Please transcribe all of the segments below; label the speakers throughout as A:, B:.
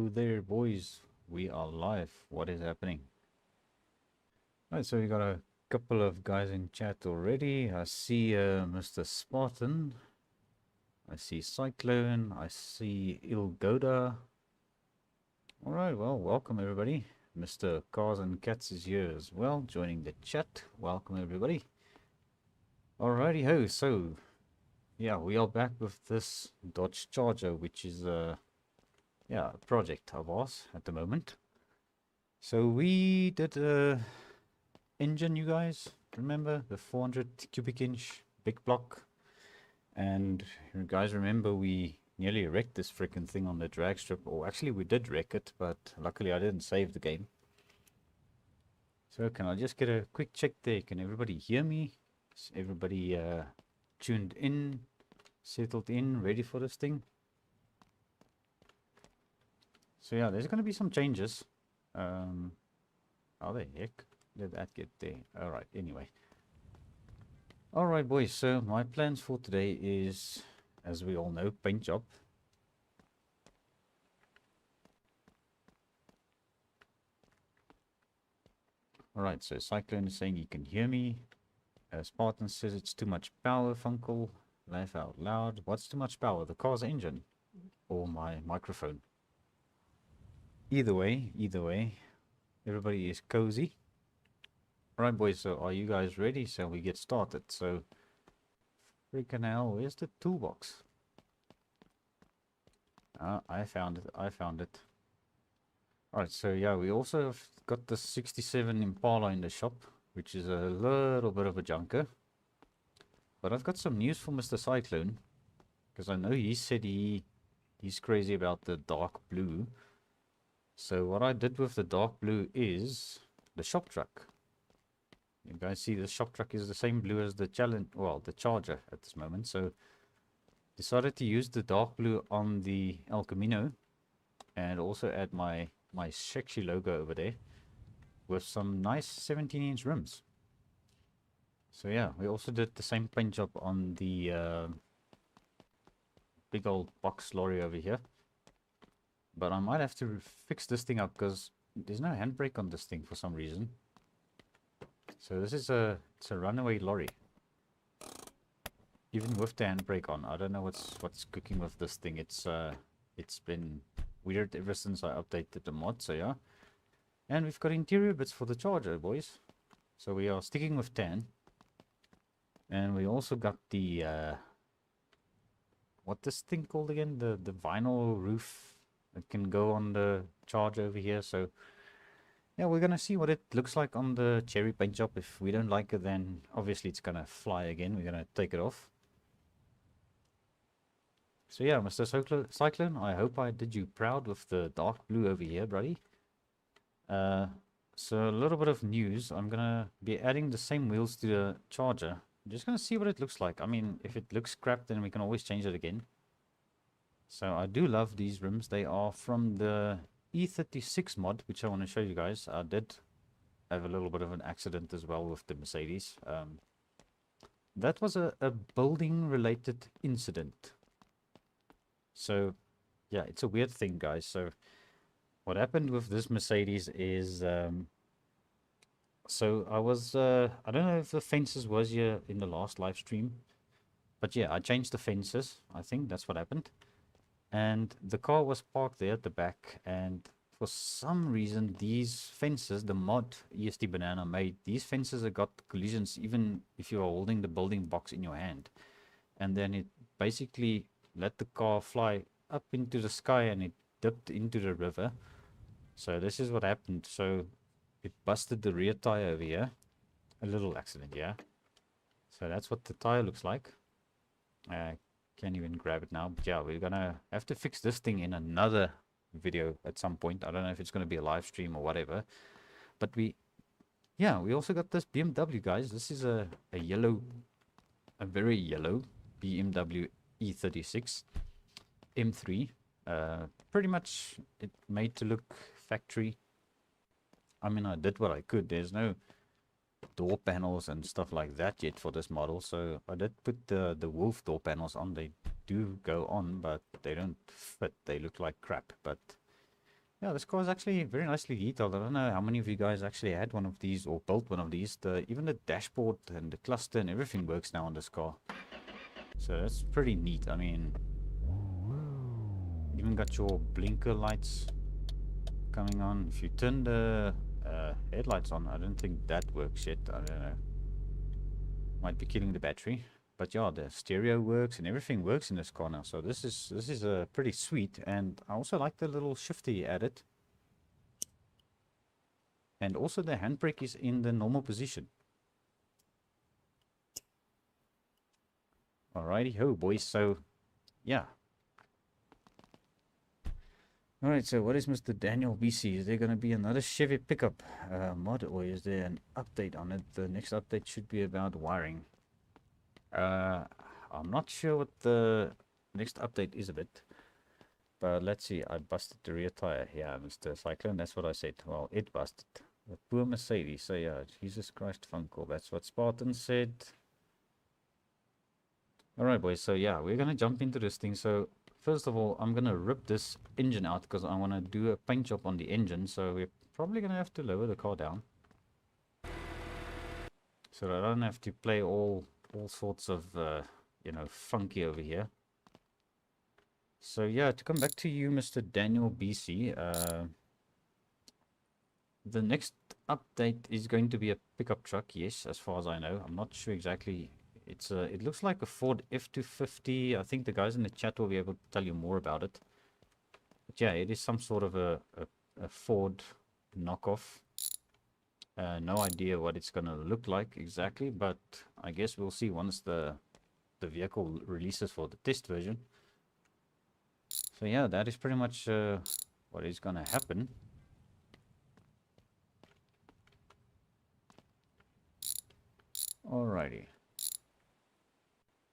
A: there, boys. We are live. What is happening? Right, so we got a couple of guys in chat already. I see Mr. Spartan. I see Cyclone. I see Ilgoda. Alright, well, welcome everybody. Mr. Cars and Cats is here as well, joining the chat. Welcome everybody. Alrighty ho, so yeah, we are back with this Dodge Charger, which is a project of ours at the moment. So we did a engine, you guys remember the 400 cubic inch big block, and you guys remember we nearly wrecked this freaking thing on the drag strip, or actually we did wreck it, but luckily I didn't save the game. So can I just get a quick check there? Can everybody hear me? Is everybody tuned in, settled in, ready for this thing? So yeah, there's going to be some changes. How the heck did that get there? Alright, anyway. Alright boys, so my plans for today is, as we all know, paint job. Alright, so Cyclone is saying he can hear me. Spartan says it's too much power, Funcle. Laugh out loud. What's too much power? The car's engine or my microphone? Either way, everybody is cozy. Alright boys, so are you guys ready? So we get started. So freaking hell, where's the toolbox? I found it. Alright, so yeah, we also have got the 67 Impala in the shop, which is a little bit of a junker. But I've got some news for Mr. Cyclone, because I know he said he's crazy about the dark blue. So what I did with the dark blue is the shop truck. You guys see the shop truck is the same blue as the the Charger at this moment. So decided to use the dark blue on the El Camino and also add my sexy logo over there with some nice 17-inch rims. So yeah, we also did the same paint job on the big old box lorry over here. But I might have to fix this thing up because there's no handbrake on this thing for some reason. So this is it's a runaway lorry. Even with the handbrake on, I don't know what's cooking with this thing. It's been weird ever since I updated the mod. So yeah, and we've got interior bits for the Charger, boys. So we are sticking with tan, and we also got the what this thing called again? The vinyl roof. It can go on the Charger over here. So yeah, we're gonna see what it looks like on the cherry paint job. If we don't like it, then obviously it's gonna fly again. We're gonna take it off. So yeah, Mr. Cyclone, I hope I did you proud with the dark blue over here, buddy. So a little bit of news. I'm gonna be adding the same wheels to the Charger. I'm just gonna see what it looks like. I mean, if it looks crap, then we can always change it again. So I do love these rims. They are from the E36 mod, which I want to show you guys. I did have a little bit of an accident as well with the Mercedes. That was a building related incident. So yeah, it's a weird thing, guys. So what happened with this Mercedes is so I was I don't know if the fences was here in the last live stream, but yeah, I changed the fences. I think that's what happened. And the car was parked there at the back, and for some reason these fences, the mod EST Banana made, these fences have got collisions even if you are holding the building box in your hand. And then it basically let the car fly up into the sky and it dipped into the river. So this is what happened. So it busted the rear tire over here. A little accident, yeah. So that's what the tire looks like. Can't even grab it now, but yeah, we're gonna have to fix this thing in another video at some point. I don't know if it's gonna be a live stream or whatever, but we also got this BMW, guys. This is a very yellow BMW E36 M3. Pretty much it made to look factory. I mean, I did what I could. There's no door panels and stuff like that yet for this model, so I did put the wolf door panels on. They do go on, but they don't fit. They look like crap, but Yeah, this car is actually very nicely detailed. I don't know how many of you guys actually had one of these or built one of these. Even the dashboard and the cluster and everything works now on this car. So that's pretty neat. I mean, even got your blinker lights coming on. If you turn the headlights on, I don't think that works yet. I don't know. Might be killing the battery. But yeah, the stereo works and everything works in this car now. So this is pretty sweet. And I also like the little shifty added. And also the handbrake is in the normal position. Alrighty ho, boys. So, yeah. Alright, so what is Mr. Daniel BC? Is there going to be another Chevy pickup mod, or is there an update on it? The next update should be about wiring. I'm not sure what the next update is a bit. But let's see. I busted the rear tire. Yeah, Mr. Cyclone, that's what I said. Well, it busted. The poor Mercedes. So, yeah, Jesus Christ, Funcle. That's what Spartan said. Alright, boys. So, yeah, we're going to jump into this thing. So, first of all, I'm going to rip this engine out because I want to do a paint job on the engine. So, we're probably going to have to lower the car down. So that I don't have to play all sorts of, you know, funky over here. So, yeah, to come back to you, Mr. Daniel BC, the next update is going to be a pickup truck, yes, as far as I know. I'm not sure exactly. It looks like a Ford F250. I think the guys in the chat will be able to tell you more about it. But yeah, it is some sort of a Ford knockoff. No idea what it's going to look like exactly, but I guess we'll see once the vehicle releases for the test version. So yeah, that is pretty much what is going to happen. Alrighty.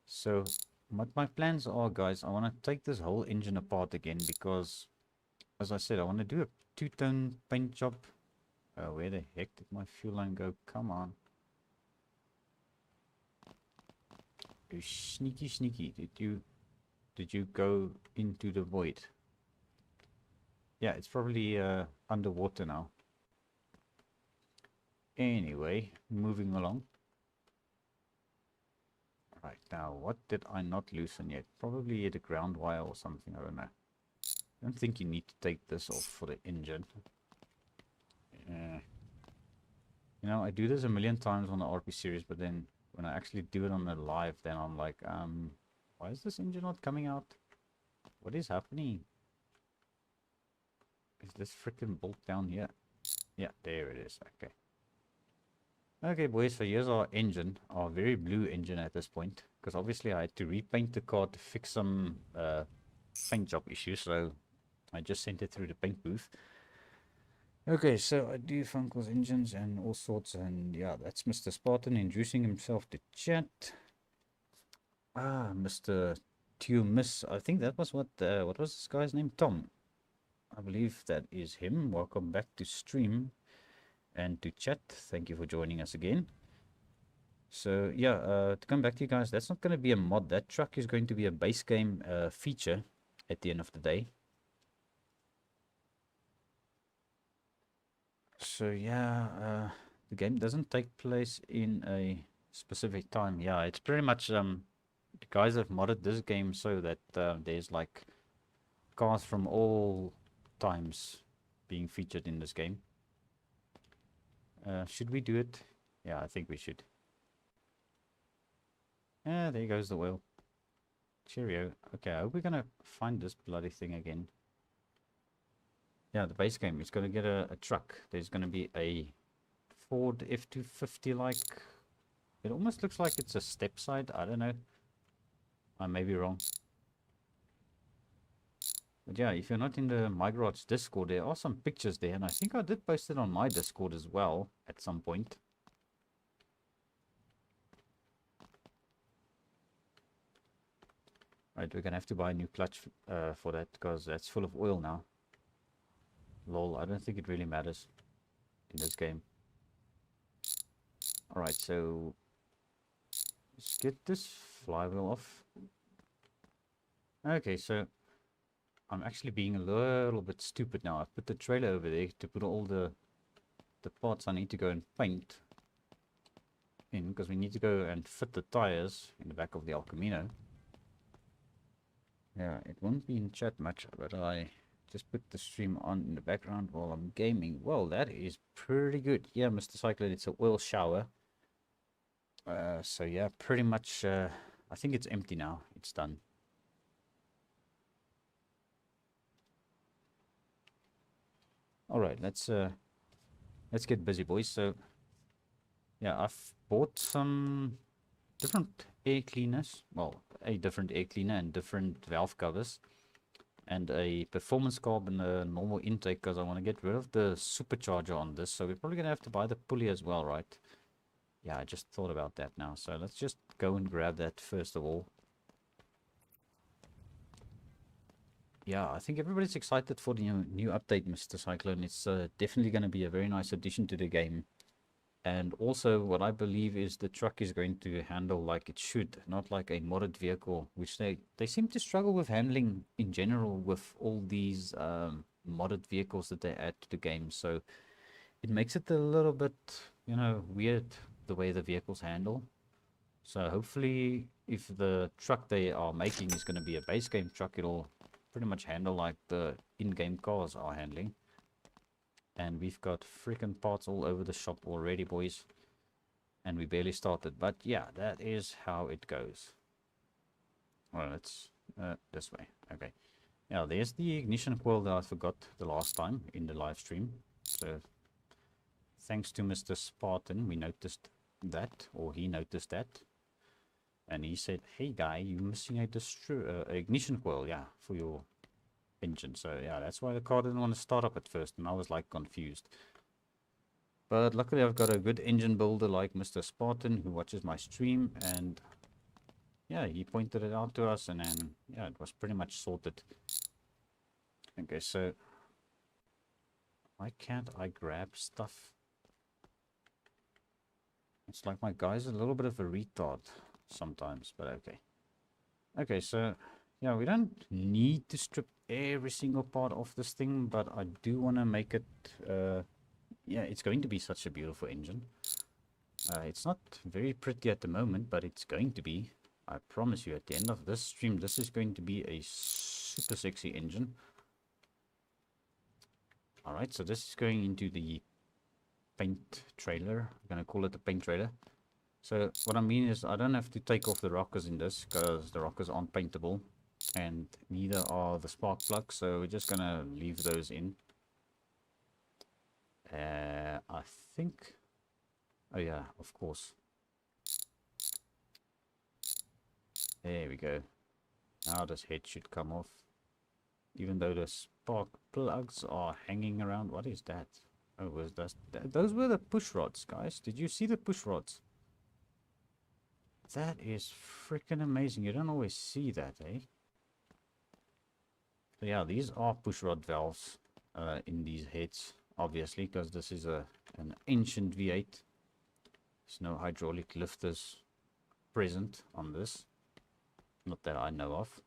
A: So what my plans are, guys, I want to take this whole engine apart again because, as I said, I want to do a two-tone paint job. Where the heck did my fuel line go? Come on. You sneaky, sneaky. Did you go into the void? Yeah, it's probably underwater now. Anyway, moving along. Right, now, what did I not loosen yet? Probably the ground wire or something, I don't know. I don't think you need to take this off for the engine. You know, I do this a million times on the RP series, but then when I actually do it on the live, then I'm like, why is this engine not coming out? What is happening? Is this freaking bolt down here? Yeah, there it is. Okay. Okay, boys, so here's our engine, our very blue engine at this point, because obviously I had to repaint the car to fix some paint job issues, so I just sent it through the paint booth. Okay, so I do Funkle's engines and all sorts, and yeah, that's Mr. Spartan introducing himself to chat. Ah, Mr. Miss, I think that was what was this guy's name? Tom. I believe that is him. Welcome back to stream and to chat. Thank you for joining us again. So yeah, to come back to you guys, that's not going to be a mod. That truck is going to be a base game feature at the end of the day. So yeah, the game doesn't take place in a specific time. Yeah, it's pretty much the guys have modded this game so that there's like cars from all times being featured in this game. Should we do it? Yeah, I think we should. Yeah, there goes the wheel. Cheerio. Okay, I hope we're gonna find this bloody thing again. Yeah, the base game is gonna get a truck. There's gonna be a Ford F250 like. It almost looks like it's a step side. I don't know. I may be wrong. But yeah, if you're not in the My Garage Discord, there are some pictures there, and I think I did post it on my Discord as well at some point. Right, we're gonna have to buy a new clutch for that because that's full of oil now. Lol, I don't think it really matters in this game. Alright, so let's get this flywheel off. Okay, so I'm actually being a little bit stupid now. I've put the trailer over there to put all the parts I need to go and paint in, because we need to go and fit the tires in the back of the El Camino. Yeah, it won't be in chat much, but I just put the stream on in the background while I'm gaming. Well, that is pretty good. Yeah, Mr. Cyclone, it's an oil shower. So yeah, pretty much, I think it's empty now. It's done. All right, let's get busy, boys. So yeah, I've bought some different air cleaners. Well, a different air cleaner and different valve covers, and a performance carb and a normal intake, because I want to get rid of the supercharger on this. So we're probably gonna have to buy the pulley as well, right? Yeah, I just thought about that now. So let's just go and grab that first of all. Yeah, I think everybody's excited for the new update, Mr. Cyclone. It's definitely going to be a very nice addition to the game. And also, what I believe is the truck is going to handle like it should, not like a modded vehicle, which they seem to struggle with handling in general with all these modded vehicles that they add to the game. So it makes it a little bit, weird the way the vehicles handle. So hopefully, if the truck they are making is going to be a base game truck, it'll pretty much handle like the in-game cars are handling. And we've got freaking parts all over the shop already, boys. And we barely started. But yeah, that is how it goes. Well, it's this way. Okay. Yeah, there's the ignition coil that I forgot the last time in the live stream. So thanks to Mr. Spartan, we noticed that, or he noticed that. And he said, hey guy, you're missing a ignition coil, yeah, for your engine. So yeah, that's why the car didn't want to start up at first, and I was like confused. But luckily I've got a good engine builder like Mr. Spartan who watches my stream, and yeah, he pointed it out to us, and then yeah, it was pretty much sorted. Okay, so why can't I grab stuff? It's like my guy's a little bit of a retard sometimes, but okay. Okay, so yeah, we don't need to strip every single part of this thing, but I do want to make it, yeah, it's going to be such a beautiful engine. It's not very pretty at the moment, but it's going to be. I promise you, at the end of this stream, this is going to be a super sexy engine. Alright, so this is going into the paint trailer. I'm going to call it the paint trailer. So what I mean is I don't have to take off the rockers in this, because the rockers aren't paintable. And neither are the spark plugs, so we're just going to leave those in. I think... Oh yeah, of course. There we go. Now this head should come off. Even though the spark plugs are hanging around. What is that? Oh, was that? Those were the push rods, guys. Did you see the push rods? That is freaking amazing. You don't always see that, eh? So yeah, these are push rod valves in these heads, obviously, because this is an ancient V8. There's no hydraulic lifters present on this. Not that I know of.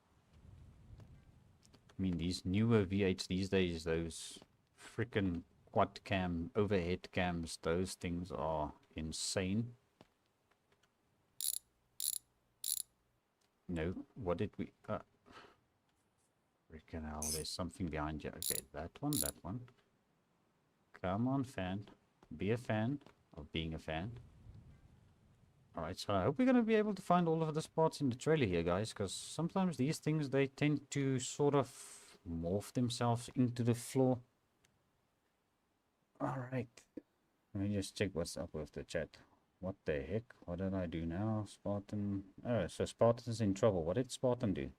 A: I mean, these newer V8s these days, those freaking quad cam, overhead cams, those things are insane. No, what did we... freaking hell, there's something behind you. Okay, that one. Come on, fan. Be a fan of being a fan. Alright, so I hope we're going to be able to find all of the spots in the trailer here, guys, because sometimes these things, they tend to sort of morph themselves into the floor. Alright, let me just check what's up with the chat. What the heck? What did I do now? Spartan... Oh, so Spartan's in trouble. What did Spartan do?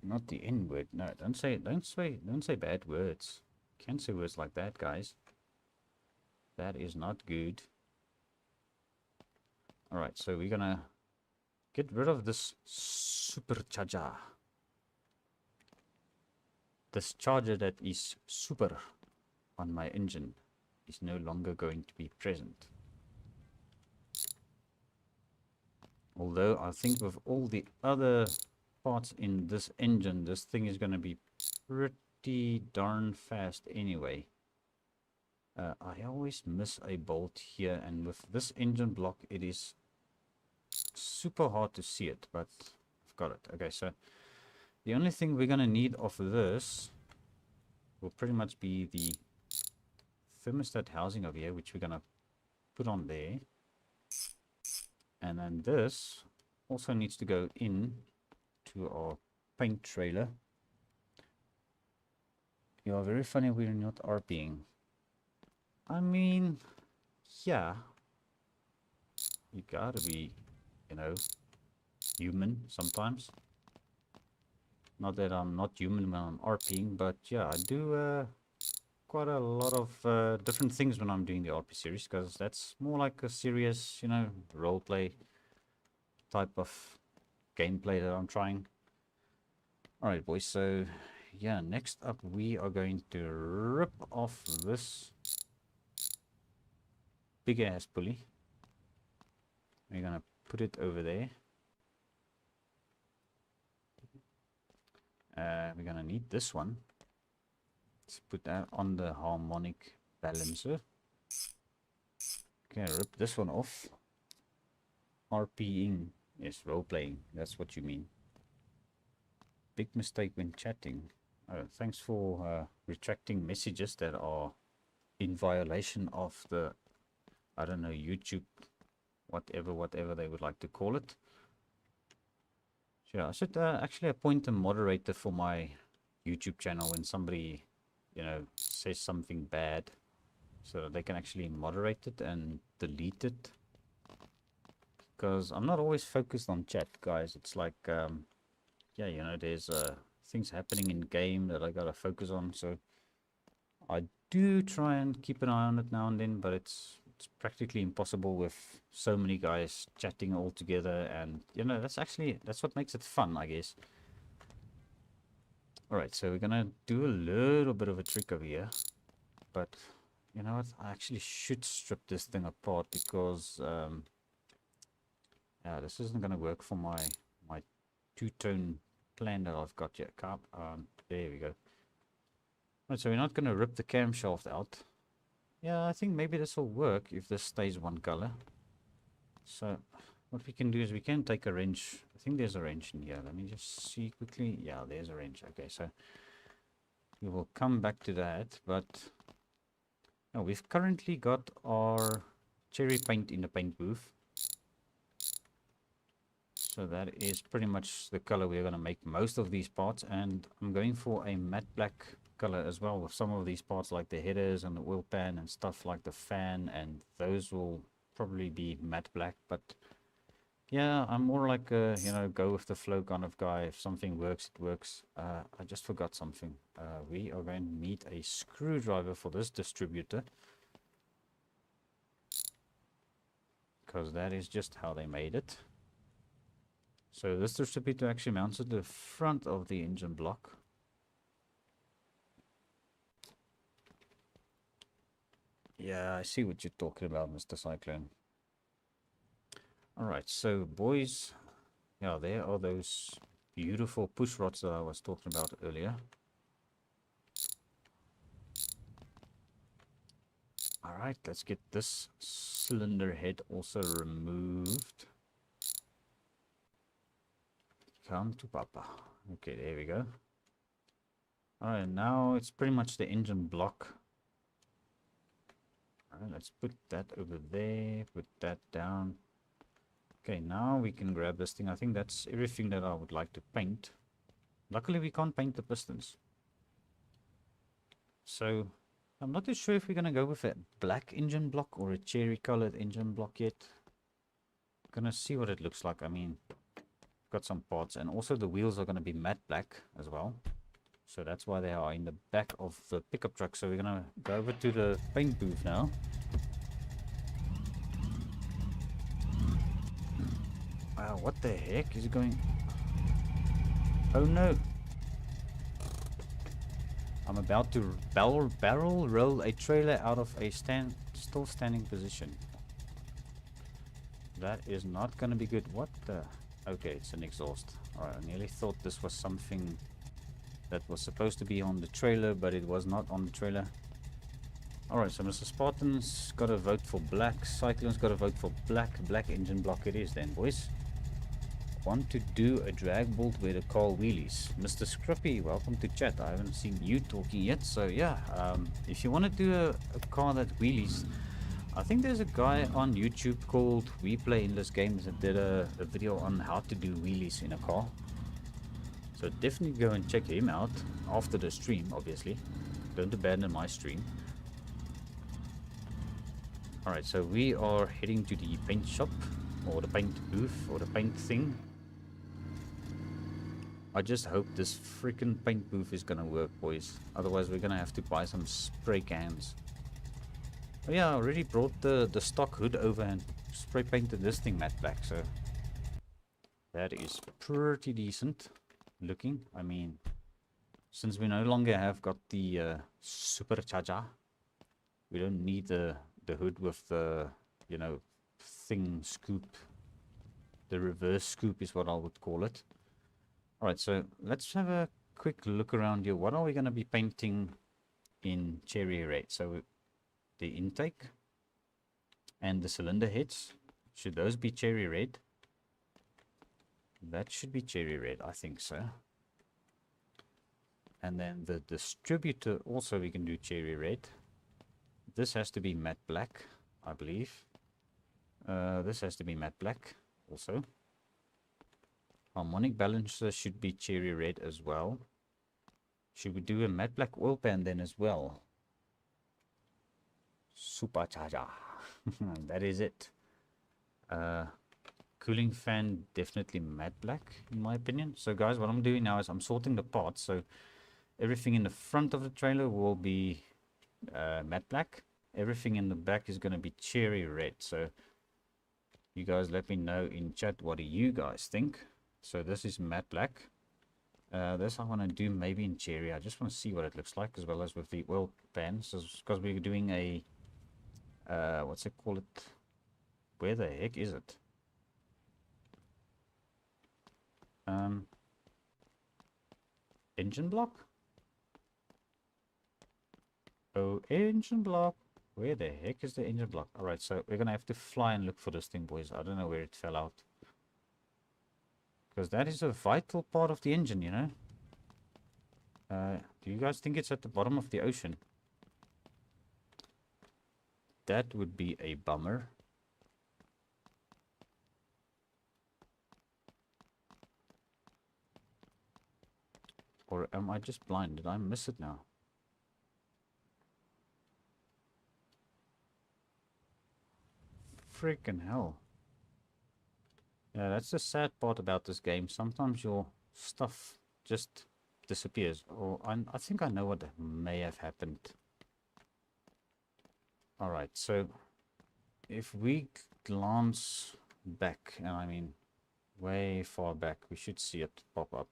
A: Not the N-word. No, don't say bad words. Can't say words like that, guys. That is not good. Alright, so we're gonna get rid of this supercharger. This charger that is super on my engine is no longer going to be present. Although I think with all the other parts in this engine, this thing is going to be pretty darn fast anyway. I always miss a bolt here, and with this engine block it is super hard to see it, but I've got it. Okay, so the only thing we're going to need of this will pretty much be the thermostat housing over here, which we're going to put on there. And then this also needs to go in to our paint trailer. You are very funny, we're not RPing. I mean, yeah, you gotta be, you know, human sometimes. Not that I'm not human when I'm RPing, but yeah, I do quite a lot of different things when I'm doing the RP series, because that's more like a serious, you know, roleplay type of gameplay that I'm trying. Alright boys, so yeah, next up we are going to rip off this big ass pulley. We're gonna put it over there. We're gonna need this one. Let's put that on the harmonic balancer. Okay, rip this one off. RPing, yes, role playing, that's what you mean. Big mistake when chatting. Thanks for retracting messages that are in violation of the, I don't know, YouTube, whatever they would like to call it. So yeah, I should actually appoint a moderator for my YouTube channel when somebody, you know, says something bad, so that they can actually moderate it and delete it. Because I'm not always focused on chat, guys. It's like, yeah, you know, there's things happening in game that I gotta focus on. So I do try and keep an eye on it now and then, but it's practically impossible with so many guys chatting all together, and you know, that's what makes it fun, I guess. Alright, so we're gonna do a little bit of a trick over here, but you know what, I actually should strip this thing apart, because yeah, this isn't gonna work for my two-tone plan that I've got here. There we go. Right, so we're not gonna rip the camshaft out. Yeah, I think maybe this will work if this stays one color. So what we can do is we can take a wrench. I think there's a wrench in here. Let me just see quickly. Yeah, there's a wrench. Okay, so we will come back to that. But now we've currently got our cherry paint in the paint booth. So that is pretty much the color we're going to make most of these parts. And I'm going for a matte black color as well with some of these parts, like the headers and the oil pan and stuff like the fan, and those will probably be matte black. But yeah, I'm more like a, you know, go with the flow kind of guy. If something works, it works. I just forgot something. We are going to need a screwdriver for this distributor, because that is just how they made it. So this distributor actually mounts at the front of the engine block. Yeah, I see what you're talking about, Mr. Cyclone. Alright, so boys, yeah, there are those beautiful push rods that I was talking about earlier. Alright, let's get this cylinder head also removed. Come to Papa. Okay, there we go. Alright, now it's pretty much the engine block. Alright, let's put that over there, put that down. Okay, now we can grab this thing. I think that's everything that I would like to paint. Luckily we can't paint the pistons. So I'm not too sure if we're going to go with a black engine block or a cherry colored engine block yet. Gonna see what it looks like. I mean, got some parts, and also the wheels are going to be matte black as well. So that's why they are in the back of the pickup truck. So we're going to go over to the paint booth now. Wow, what the heck is it going? Oh no. I'm about to barrel roll a trailer out of a still standing position. That is not going to be good. What the? Okay, it's an exhaust. Alright, I nearly thought this was something that was supposed to be on the trailer, but it was not on the trailer. Alright, so Mr. Spartan's got to vote for black. Cyclone's got to vote for black. Black engine block it is then, boys. Want to do a drag bolt where the car wheelies. Mr. Scruppy, welcome to chat. I haven't seen you talking yet, so yeah. If you want to do a car that wheelies, I think there's a guy on YouTube called We Play Endless Games that did a video on how to do wheelies in a car. So definitely go and check him out after the stream, obviously. Don't abandon my stream. Alright, so we are heading to the paint shop, or the paint booth, or the paint thing. I just hope this freaking paint booth is gonna work, boys. Otherwise we're gonna have to buy some spray cans. Oh yeah, I already brought the stock hood over and spray painted this thing matte black, so that is pretty decent looking. I mean, since we no longer have got the supercharger, we don't need the hood with the, you know, thing scoop. The reverse scoop is what I would call it. Alright, so let's have a quick look around here. What are we going to be painting in cherry red? So the intake and the cylinder heads, should those be cherry red? That should be cherry red, I think so. And then the distributor also we can do cherry red. This has to be matte black, I believe. This has to be matte black also. Harmonic balancer should be cherry red as well. Should we do a matte black oil pan then as well? Supercharger. That is it. Cooling fan, definitely matte black in my opinion. So guys, what I'm doing now is I'm sorting the parts. So everything in the front of the trailer will be matte black. Everything in the back is going to be cherry red. So you guys let me know in chat, what do you guys think? So this is matte black. This I want to do maybe in cherry. I just want to see what it looks like, as well as with the oil pans, because we're doing a what's it called? Where the heck is it? Engine block? Oh, engine block. Where the heck is the engine block? Alright, so we're gonna have to fly and look for this thing, boys. I don't know where it fell out. Because that is a vital part of the engine, you know. Do you guys think it's at the bottom of the ocean? That would be a bummer. Or am I just blind? Did I miss it now? Freaking hell. Yeah, that's the sad part about this game. Sometimes your stuff just disappears. Or I think I know what may have happened. Alright, so if we glance back, and I mean way far back, we should see it pop up.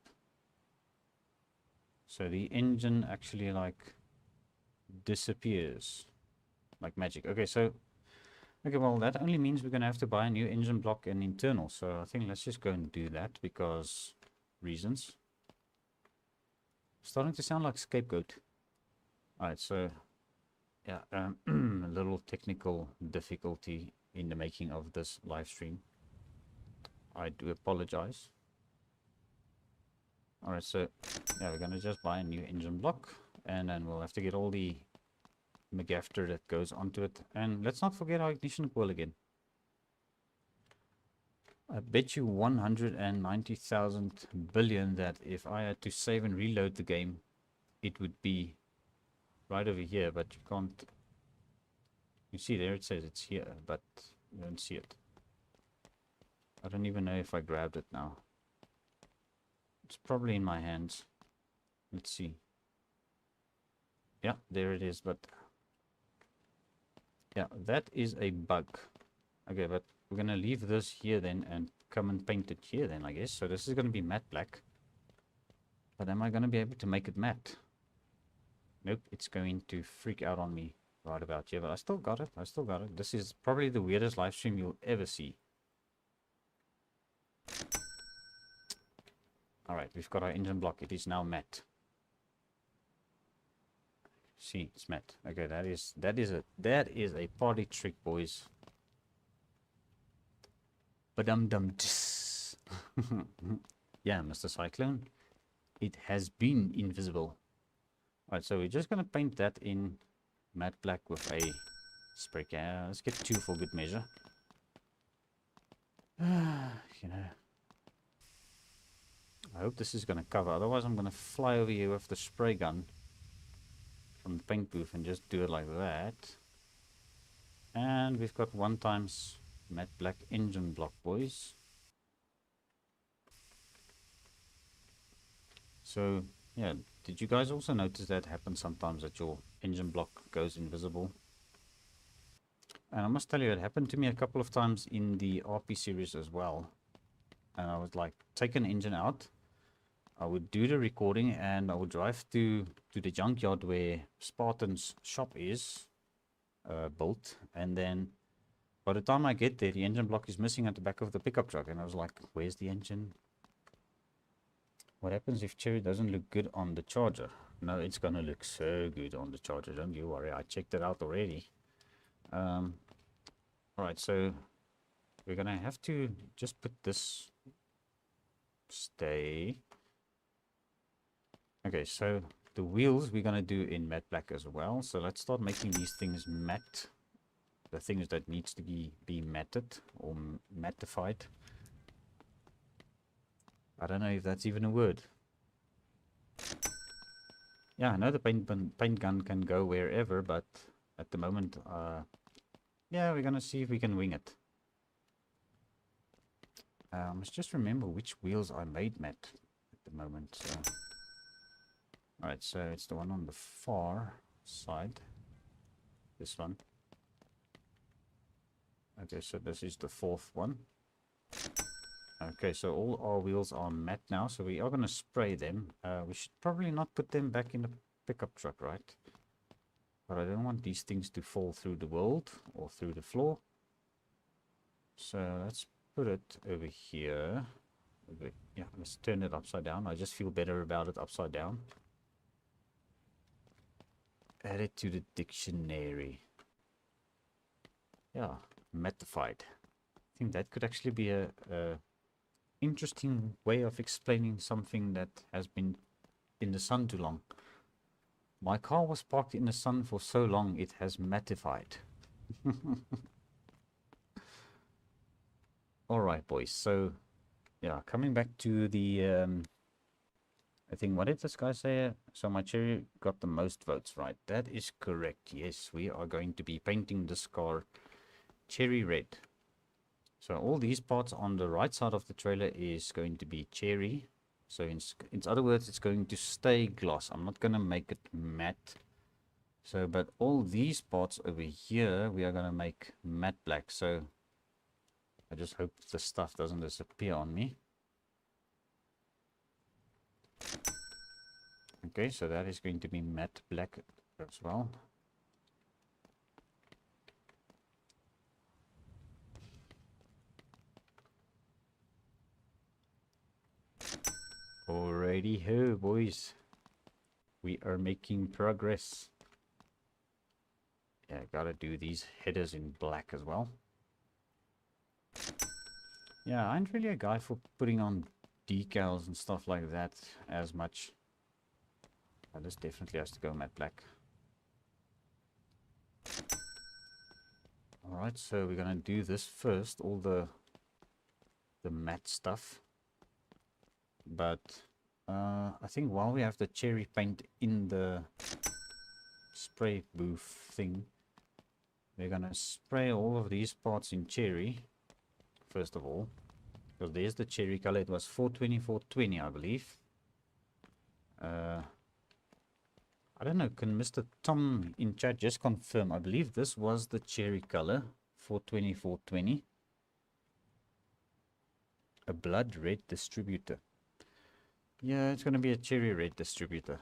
A: So the engine actually like disappears like magic. Okay, so okay, well that only means we're gonna have to buy a new engine block and internal. So I think let's just go and do that because reasons. Starting to sound like scapegoat. Alright, so yeah, a little technical difficulty in the making of this live stream. I do apologize. Alright, so yeah, we're gonna just buy a new engine block, and then we'll have to get all the McGafter that goes onto it. And let's not forget our ignition coil again. I bet you 190,000 billion that if I had to save and reload the game, it would be right over here, but you can't. You see there it says it's here, but you don't see it. I don't even know if I grabbed it now. It's probably in my hands. Let's see. Yeah, there it is, but yeah, that is a bug. Okay, but we're gonna leave this here then and come and paint it here then, I guess. So this is gonna be matte black. But am I gonna be able to make it matte? Nope, it's going to freak out on me right about here, but I still got it. I still got it. This is probably the weirdest live stream you'll ever see. Alright, we've got our engine block. It is now matte. See, it's matte. Okay, that is a party trick, boys. Ba-dum-dum. Yeah, Mr. Cyclone. It has been invisible. Alright, so we're just gonna paint that in matte black with a spray can. Let's get 2 for good measure. You know, I hope this is gonna cover. Otherwise, I'm gonna fly over here with the spray gun from the paint booth and just do it like that. And we've got 1 times matte black engine block, boys. So yeah, did you guys also notice that happens sometimes, that your engine block goes invisible? And I must tell you, it happened to me a couple of times in the RP series as well. And I would like take an engine out, I would do the recording, and I would drive to the junkyard where Spartan's shop is built, and then by the time I get there, the engine block is missing at the back of the pickup truck, and I was like, where's the engine? What happens if Cherry doesn't look good on the charger? No, it's gonna look so good on the charger, don't you worry. I checked it out already. Alright, so we're gonna have to just put this stay. Okay, so the wheels we're gonna do in matte black as well. So let's start making these things matte. The things that needs to be matted or mattified. I don't know if that's even a word. Yeah, I know the paint gun can go wherever, but at the moment, yeah, we're gonna see if we can wing it. I must just remember which wheels I made matte at the moment. So. Alright, so it's the one on the far side. This one. Okay, so this is the 4th one. Okay, so all our wheels are matte now, so we are going to spray them. We should probably not put them back in the pickup truck, right? But I don't want these things to fall through the world or through the floor. So let's put it over here. Yeah, let's turn it upside down. I just feel better about it upside down. Add it to the dictionary. Yeah, mattified. I think that could actually be a interesting way of explaining something that has been in the sun too long. My car was parked in the sun for so long it has mattified. Alright, boys, so yeah, coming back to the I think, what did this guy say? So my Cherry got the most votes, right? That is correct. Yes, we are going to be painting this car cherry red. So all these parts on the right side of the trailer is going to be cherry. So in other words, it's going to stay gloss. I'm not going to make it matte. So, but all these parts over here, we are going to make matte black. So I just hope the stuff doesn't disappear on me. Okay, so that is going to be matte black as well. Alrighty ho, boys. We are making progress. Yeah, gotta do these headers in black as well. Yeah, I ain't really a guy for putting on decals and stuff like that as much. But this definitely has to go matte black. Alright, so we're gonna do this first, all the matte stuff. But I think while we have the cherry paint in the spray booth thing, we're gonna spray all of these parts in cherry first of all, because there's the cherry color. It was 420 I believe. I don't know, can Mr. Tom in chat just confirm? I believe this was the cherry color, 420. A blood red distributor. Yeah, it's going to be a cherry red distributor.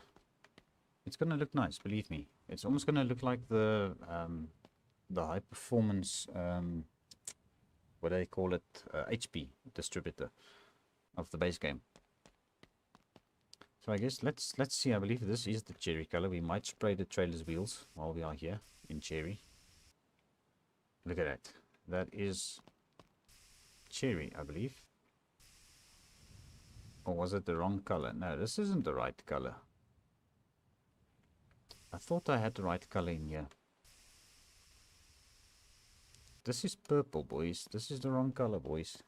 A: It's going to look nice, believe me. It's almost going to look like the high performance, what do they call it, HP distributor of the base game. So I guess let's see. I believe this is the cherry color. We might spray the trailer's wheels while we are here in cherry. Look at that. That is cherry, I believe. Or was it the wrong color? No, this isn't the right color. I thought I had the right color in here. This is purple, boys. This is the wrong color, boys.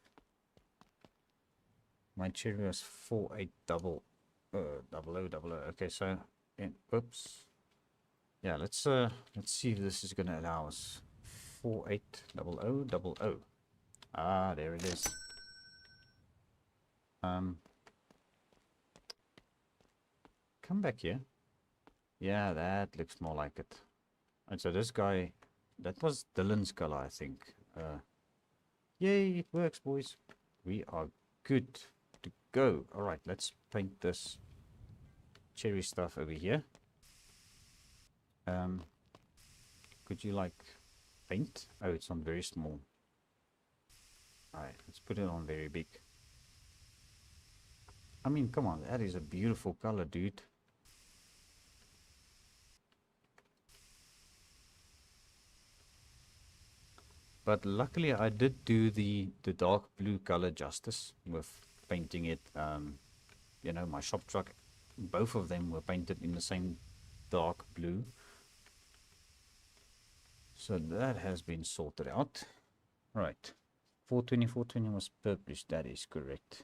A: My cherry was 4800. Okay, so oops. Yeah, let's see if this is gonna allow us. 480000. Ah, there it is. Come back here. Yeah, that looks more like it. And so this guy, that was Dylan's color, I think. Yay, it works, boys. We are good to go. All right, let's paint this cherry stuff over here. Could you like paint? Oh, it's on very small. All right, let's put it on very big. I mean, come on, that is a beautiful color, dude. But luckily I did do the dark blue color justice with painting it. You know, my shop truck, both of them were painted in the same dark blue. So that has been sorted out. Right. 420 was purplish, that is correct.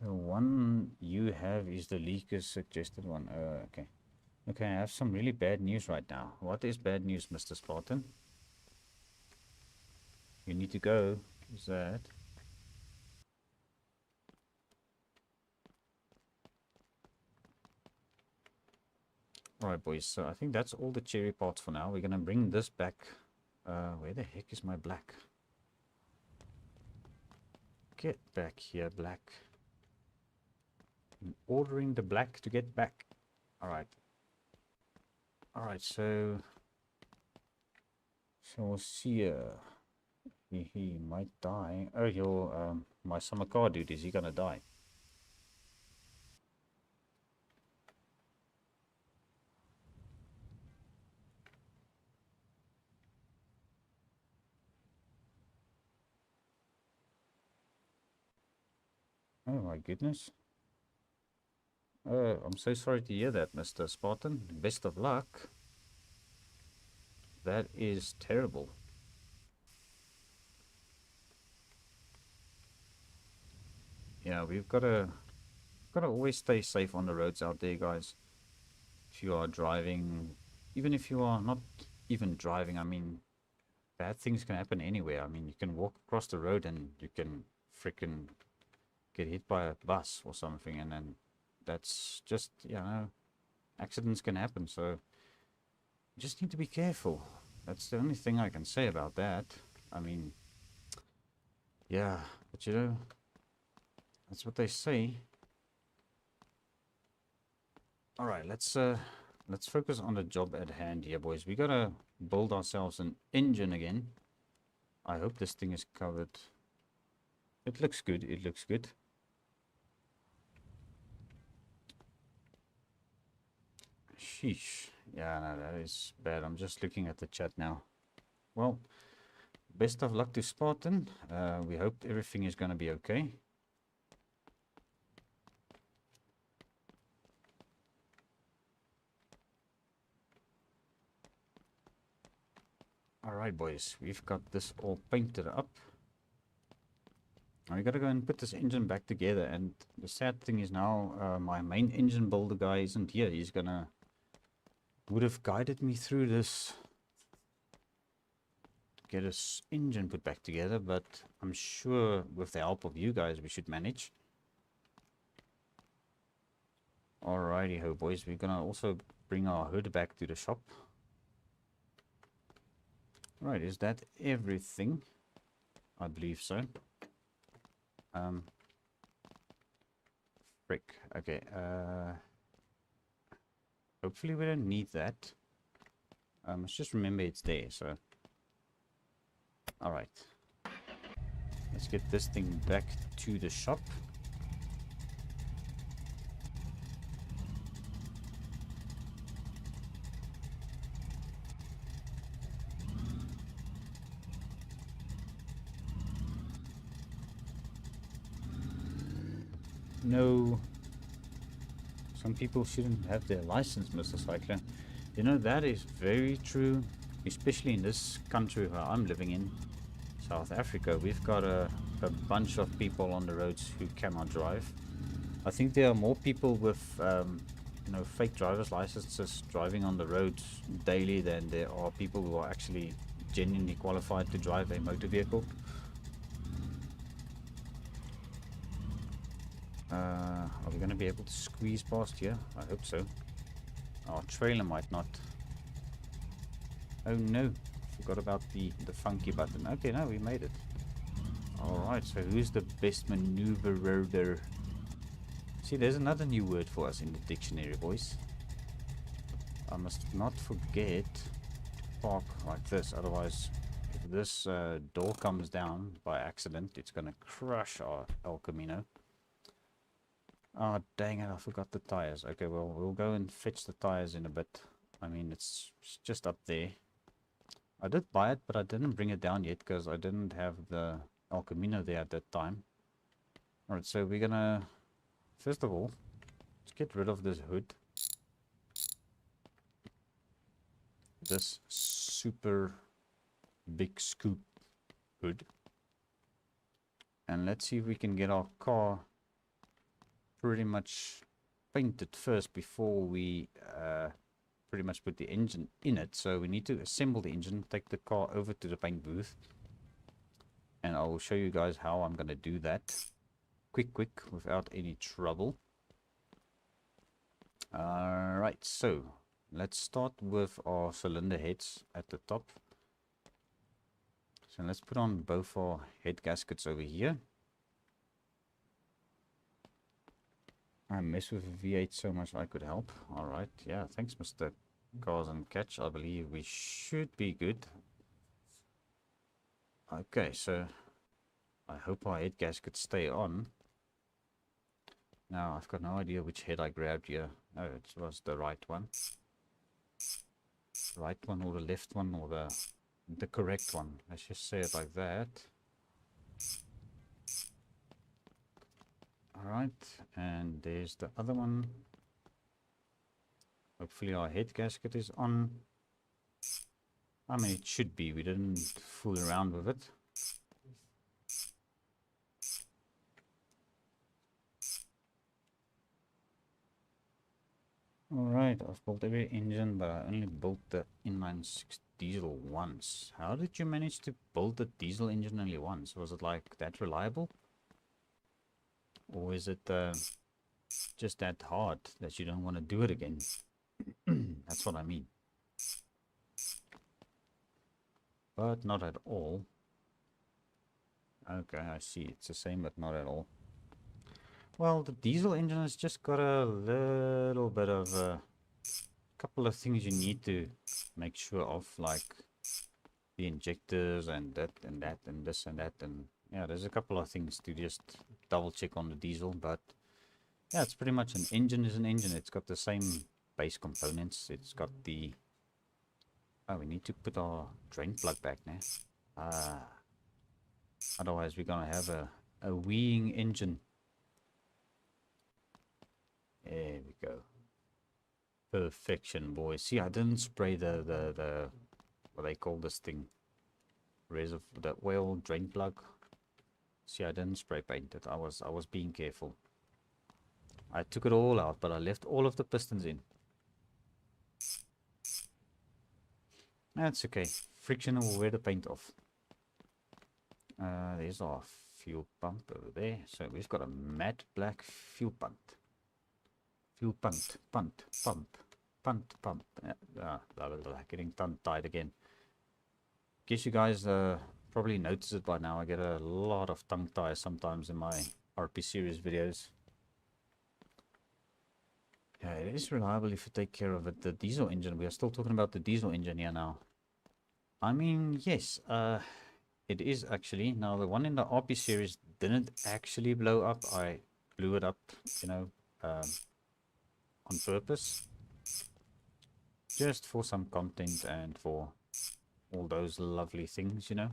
A: The one you have is the leaker's suggested one. Okay. Okay, I have some really bad news right now. What is bad news, Mr. Spartan? You need to go. Is that? Alright, boys. So I think that's all the cherry parts for now. We're going to bring this back. Where the heck is my black? Get back here, black. I'm ordering the black to get back. Alright. Alright, so we'll see. He might die. Oh, your my summer car dude, is he gonna die? Oh my goodness. Oh, I'm so sorry to hear that, Mr. Spartan. Best of luck. That is terrible. Yeah, we've gotta always stay safe on the roads out there, guys. If you are driving, even if you are not even driving, I mean, bad things can happen anywhere. I mean, you can walk across the road and you can freaking get hit by a bus or something, and then that's just, you know, accidents can happen. So you just need to be careful. That's the only thing I can say about that. I mean, yeah, but you know, that's what they say. All right, let's focus on the job at hand here, boys. We gotta build ourselves an engine again. I hope this thing is covered. It looks good. It looks good. Sheesh. Yeah, no, that is bad. I'm just looking at the chat now. Well, best of luck to Spartan. We hope everything is going to be okay. Alright, boys. We've got this all painted up. Now we got to go and put this engine back together. And the sad thing is now my main engine builder guy isn't here. He's gonna... would have guided me through this to get this engine put back together, but I'm sure with the help of you guys we should manage. Alrighty ho, boys. We're gonna also bring our hood back to the shop. Right, is that everything? I believe so. Frick. Okay, hopefully we don't need that. Let's just remember it's there, so. Alright. Let's get this thing back to the shop. no, some people shouldn't have their license, Mr. Cyclone. You know, that is very true, especially in this country where I'm living in, South Africa. We've got a bunch of people on the roads who cannot drive. I think there are more people with, you know, fake driver's licenses driving on the roads daily than there are people who are actually genuinely qualified to drive a motor vehicle. Are we going to be able to squeeze past here? I hope so. Our trailer might not. Oh no, forgot about the funky button. Okay, no, we made it. Alright, so who's the best maneuverer? See, there's another new word for us in the dictionary, boys. I must not forget to park like this, otherwise if this door comes down by accident, it's going to crush our El Camino. Oh, dang it, I forgot the tires. Okay, well, we'll go and fetch the tires in a bit. I mean, it's just up there. I did buy it, but I didn't bring it down yet because I didn't have the El Camino there at that time. Alright, so we're gonna, first of all, let's get rid of this hood. This super big scoop hood. And let's see if we can get our car pretty much painted first before we pretty much put the engine in it. So we need to assemble the engine, take the car over to the paint booth, and I will show you guys how I'm going to do that quick without any trouble. Alright, so let's start with our cylinder heads at the top. So let's put on both our head gaskets over here. I mess with V8 so much I could help. Alright, yeah, thanks Mr. Cars and Catch. I believe we should be good. Okay, so I hope our head gaskets stay on. Now, I've got no idea which head I grabbed here. Oh, it was the right one. Right one or the left one or the correct one. Let's just say it like that. Alright, and there's the other one. Hopefully our head gasket is on. I mean, it should be. We didn't fool around with it. Alright, I've built every engine, but I only built the inline-six diesel once. How did you manage to build the diesel engine only once? Was it like that reliable? Or is it just that hard that you don't want to do it again? That's what I mean. But not at all. Okay, I see. It's the same, but not at all. Well, the diesel engine has just got a little bit of a couple of things you need to make sure of, like the injectors and that and that and this and that, and yeah, there's a couple of things to just double check on the diesel. But yeah, it's pretty much an engine is an engine. It's got the same base components. It's got the we need to put our drain plug back now. Otherwise we're gonna have a weeing engine. There we go. Perfection, boys. See, I didn't spray the what they call this thing, the oil drain plug. See, I didn't spray paint it. I was being careful. I took it all out, but I left all of the pistons in. That's okay. Friction will wear the paint off. There's our fuel pump over there. So we've got a matte black fuel pump. Fuel pump. Getting tongue-tied again. Guess you guys probably noticed it by now. I get a lot of tongue ties sometimes in my RP series videos. Yeah, it is reliable if you take care of it. The diesel engine, we are still talking about the diesel engine here now. I mean, yes, it is actually. Now, the one in the RP series didn't actually blow up. I blew it up, you know, on purpose. Just for some content and for all those lovely things, you know.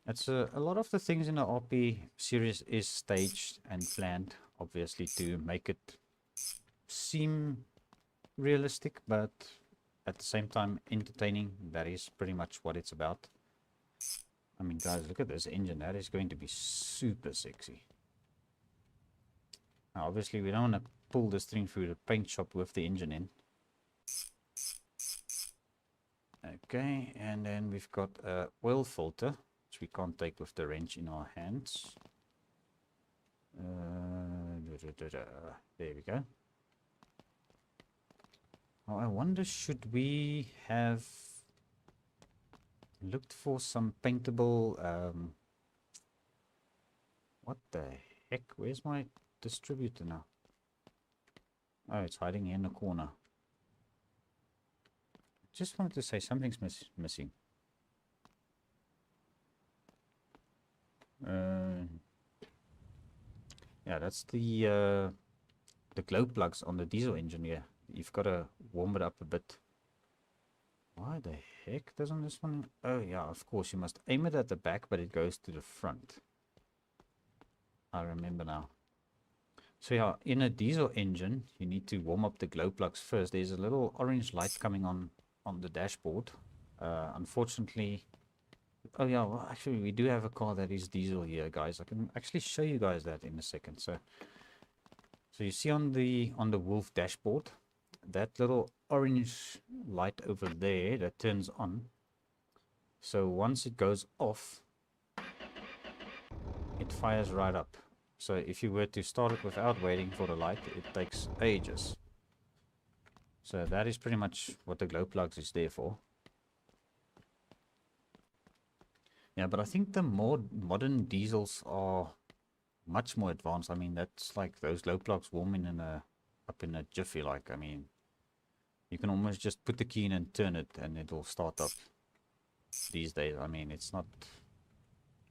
A: It's a lot of the things in the RP series is staged and planned, obviously, to make it seem realistic, but at the same time entertaining. That is pretty much what it's about. I mean, guys, look at this engine. That is going to be super sexy. Now, obviously, we don't want to pull this thing through the paint shop with the engine in. Okay, and then we've got a oil filter, which we can't take with the wrench in our hands. There we go. Oh, I wonder, should we have looked for some paintable, what the heck? Where's my distributor now? Oh, it's hiding here in the corner. Just wanted to say something's missing. Yeah, that's the glow plugs on the diesel engine here. You've got to warm it up a bit. Why the heck doesn't this one? Oh yeah, of course you must aim it at the back, but it goes to the front. I remember now. So yeah, in a diesel engine, you need to warm up the glow plugs first. There's a little orange light coming on the dashboard. Unfortunately, oh yeah, well actually we do have a car that is diesel here, guys. I can actually show you guys that in a second. So you see on the Wolf dashboard, that little orange light over there that turns on. So once it goes off, it fires right up. So if you were to start it without waiting for the light, it takes ages. So that is pretty much what the glow plugs is there for. Yeah, but I think the more modern diesels are much more advanced. I mean, that's like those glow plugs warming up in a jiffy. Like, I mean, you can almost just put the key in and turn it and it'll start up these days. I mean, it's not,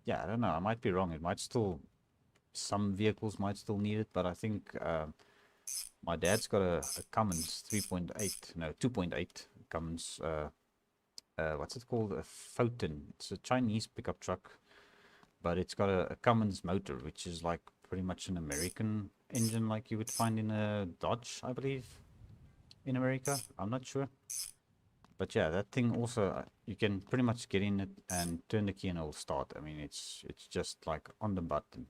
A: yeah, I don't know, I might be wrong. It might still, some vehicles might still need it, but I think my dad's got a Cummins 3.8, no, 2.8 Cummins, what's it called? A Photon. It's a Chinese pickup truck, but it's got a Cummins motor, which is like pretty much an American engine, like you would find in a Dodge, I believe, in America. I'm not sure. But yeah, that thing also, you can pretty much get in it and turn the key and it'll start. I mean, it's just like on the button.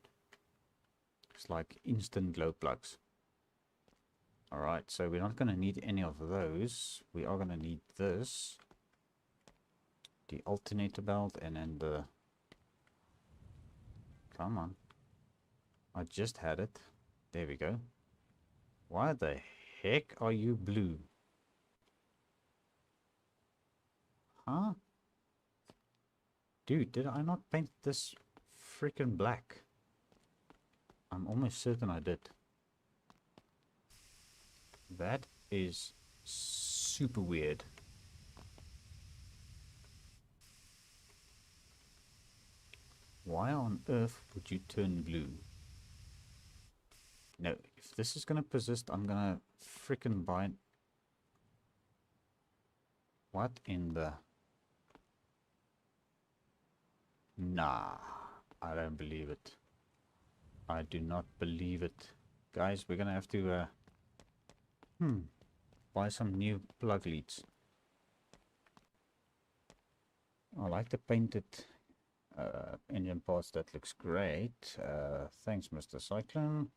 A: It's like instant glow plugs. Alright, so we're not going to need any of those. We are going to need this. The alternator belt and then the... Come on. I just had it. There we go. Why the heck are you blue? Huh? Dude, did I not paint this freaking black? I'm almost certain I did. That is super weird. Why on earth would you turn blue? No, if this is gonna persist, I'm gonna freaking buy it. What in the... Nah, I don't believe it. I do not believe it. Guys, we're gonna have to buy some new plug leads. I like the painted engine parts. That looks great. Thanks, Mr. Cyclone.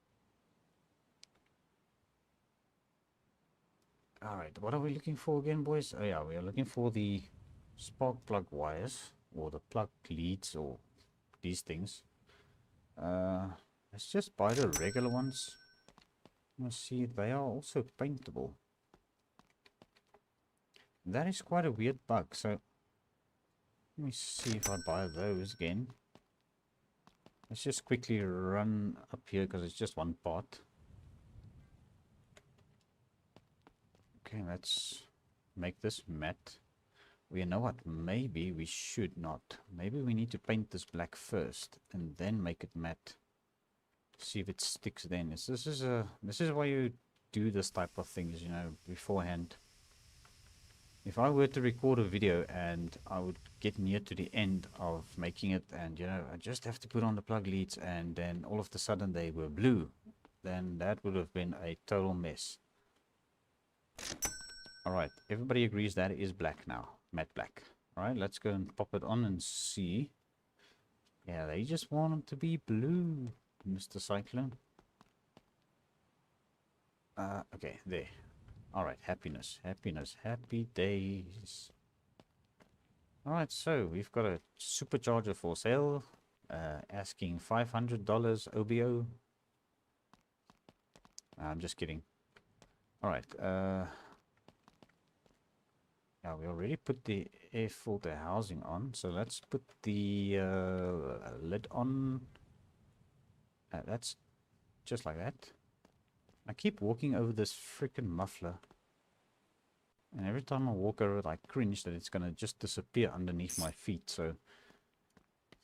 A: Alright, what are we looking for again, boys? Oh yeah, we are looking for the spark plug wires, or the plug leads, or these things. Let's just buy the regular ones. Let's see, they are also paintable. That is quite a weird bug, so let me see if I buy those again. Let's just quickly run up here because it's just one part. Okay, let's make this matte. Well, you know what? Maybe we should not. Maybe we need to paint this black first and then make it matte. See if it sticks then. This is why you do this type of things, you know, beforehand. If I were to record a video and I would get near to the end of making it, and you know, I just have to put on the plug leads, and then all of a sudden they were blue, then that would have been a total mess. Alright, everybody agrees that is black now, matte black. Alright, let's go and pop it on and see. Yeah, they just want them to be blue, Mr. Cyclone. Okay, there. Alright, happiness, happiness, happy days. Alright, so we've got a supercharger for sale, asking $500 OBO. I'm just kidding. Alright, yeah, we already put the air filter housing on, so let's put the lid on. That's just like that. I keep walking over this freaking muffler, and every time I walk over it I cringe that it's gonna just disappear underneath my feet. So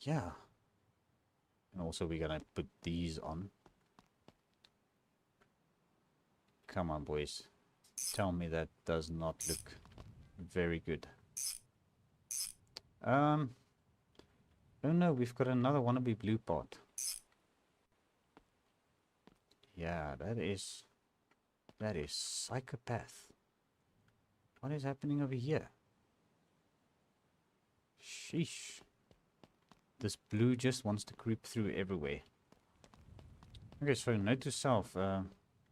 A: yeah, and also we're gonna put these on. Come on boys, tell me that does not look very good. Oh no, we've got another wannabe blue part. Yeah, that is psychopath. What is happening over here? Sheesh. This blue just wants to creep through everywhere. Okay, so note to self,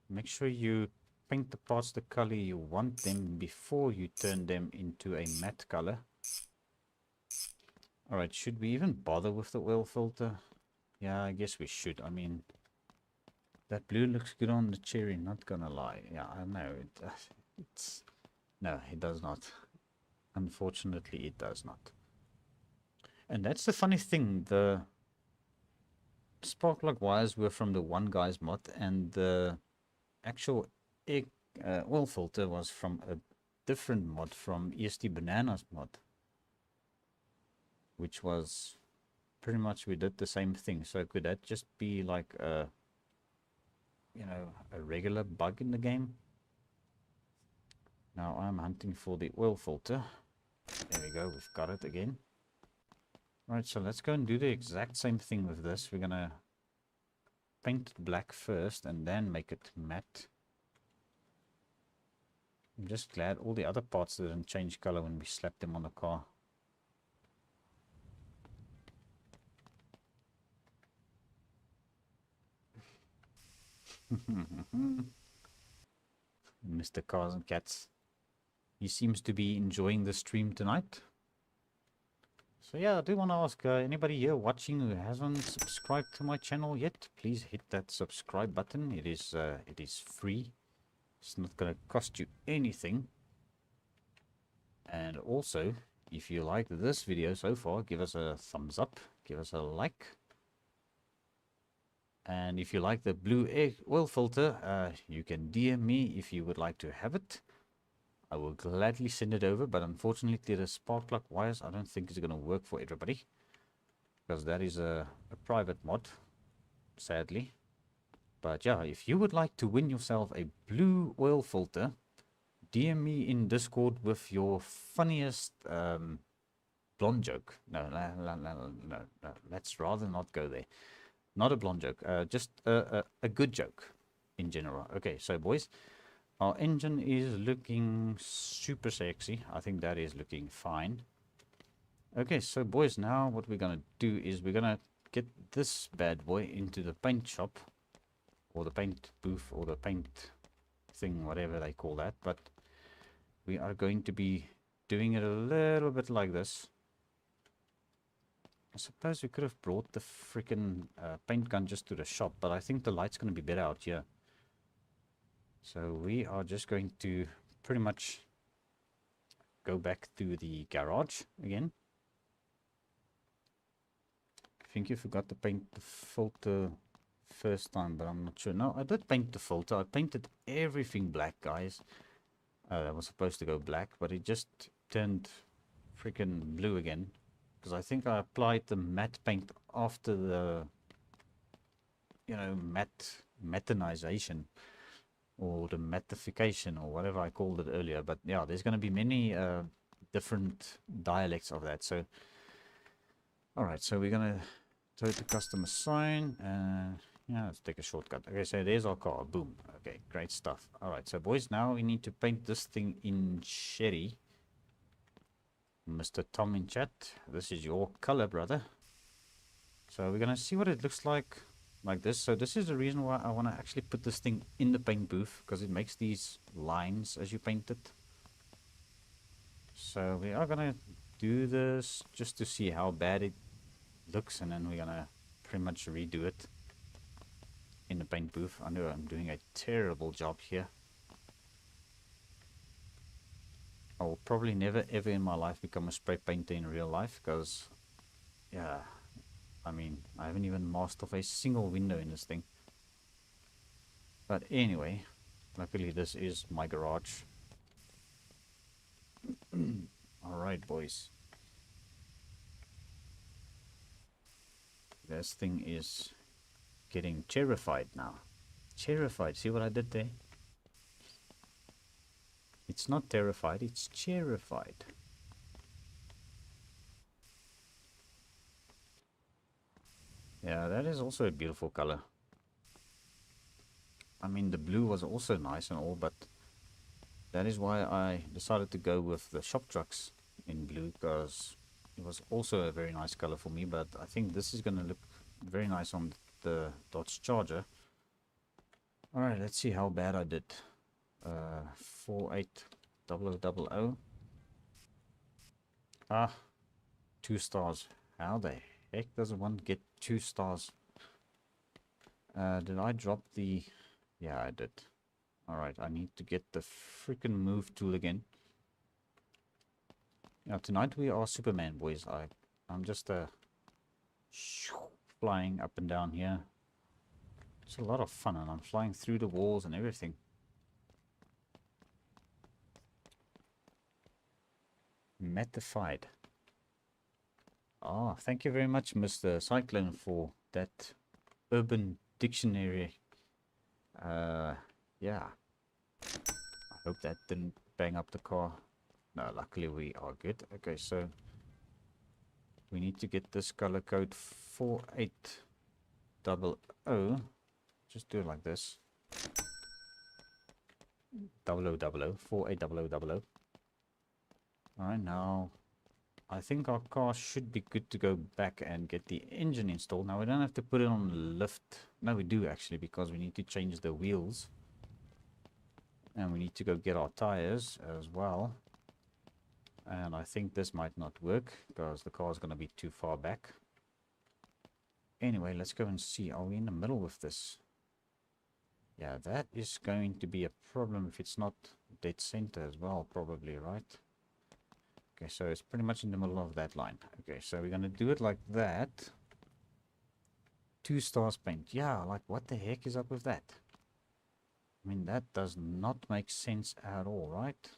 A: make sure you paint the parts the color you want them before you turn them into a matte color. Alright, should we even bother with the oil filter? Yeah, I guess we should. I mean, that blue looks good on the cherry, not gonna lie. Yeah, I know. No, it does not. Unfortunately, it does not. And that's the funny thing. The spark plug wires were from the One Guy's mod, and the actual oil filter was from a different mod, from EST Banana's mod, which was pretty much, we did the same thing. So could that just be like a, you know, a regular bug in the game? Now I'm hunting for the oil filter. There we go, we've got it again. Right, so let's go and do the exact same thing with this. We're gonna paint it black first and then make it matte. I'm just glad all the other parts didn't change color when we slapped them on the car. Mr. Cars and Cats. He seems to be enjoying the stream tonight. So yeah, I do want to ask, anybody here watching who hasn't subscribed to my channel yet, please hit that subscribe button. It is free. It's not going to cost you anything. And also, if you liked this video so far, give us a thumbs up, give us a like. And if you like the blue oil filter, you can DM me if you would like to have it. I will gladly send it over, but unfortunately the spark plug wires I don't think is going to work for everybody, because that is a private mod, sadly. But yeah, if you would like to win yourself a blue oil filter, DM me in Discord with your funniest blonde joke. No, let's rather not go there. Not a blonde joke, just a good joke in general. Okay, so boys, our engine is looking super sexy. I think that is looking fine. Okay, so boys, now what we're going to do is we're going to get this bad boy into the paint shop, or the paint booth, or the paint thing, whatever they call that. But we are going to be doing it a little bit like this. I suppose we could have brought the freaking paint gun just to the shop, but I think the light's going to be better out here. So we are just going to pretty much go back to the garage again. I think you forgot to paint the filter first time, but I'm not sure. No, I did paint the filter. I painted everything black, guys. That was supposed to go black, but it just turned freaking blue again. Because I think I applied the matte paint after the, you know, mattinization. or the mattification, or whatever I called it earlier. But yeah, there's going to be many different dialects of that. So, all right, so we're going to tow to customer sign. Yeah, let's take a shortcut. Okay, so there's our car. Boom. Okay, great stuff. All right, so boys, now we need to paint this thing in cherry. Mr. Tom in chat, this is your color, brother. So we're going to see what it looks like this. So this is the reason why I want to actually put this thing in the paint booth, because it makes these lines as you paint it. So we are going to do this just to see how bad it looks, and then we're going to pretty much redo it in the paint booth. I know I'm doing a terrible job here. I will probably never ever in my life become a spray painter in real life, because yeah, I mean, I haven't even masked off a single window in this thing. But anyway, luckily this is my garage. Alright, boys. This thing is getting terrified now. Terrified. See what I did there? It's not terrified, it's terrified. Yeah, that is also a beautiful color. I mean, the blue was also nice and all, but that is why I decided to go with the shop trucks in blue, because it was also a very nice color for me. But I think this is going to look very nice on the Dodge Charger. Alright, let's see how bad I did. 480000. Ah, 2 stars. How the heck does one get 2 stars? Did I drop the... Yeah, I did. Alright, I need to get the freaking move tool again. Now, tonight we are Superman, boys. I'm just flying up and down here. It's a lot of fun, and I'm flying through the walls and everything. Mattified. Oh, thank you very much, Mr. Cyclone, for that urban dictionary. Yeah. I hope that didn't bang up the car. No, luckily we are good. Okay, so we need to get this color code 4800. Just do it like this. 4800. Alright, now I think our car should be good to go back and get the engine installed. Now we don't have to put it on the lift. No, we do actually, because we need to change the wheels. And we need to go get our tires as well. And I think this might not work, because the car is going to be too far back. Anyway, let's go and see. Are we in the middle with this? Yeah, that is going to be a problem if it's not dead center as well, probably, right? Okay, so it's pretty much in the middle of that line. Okay, so we're going to do it like that. 2 stars paint. Yeah, like what the heck is up with that? I mean, that does not make sense at all, right?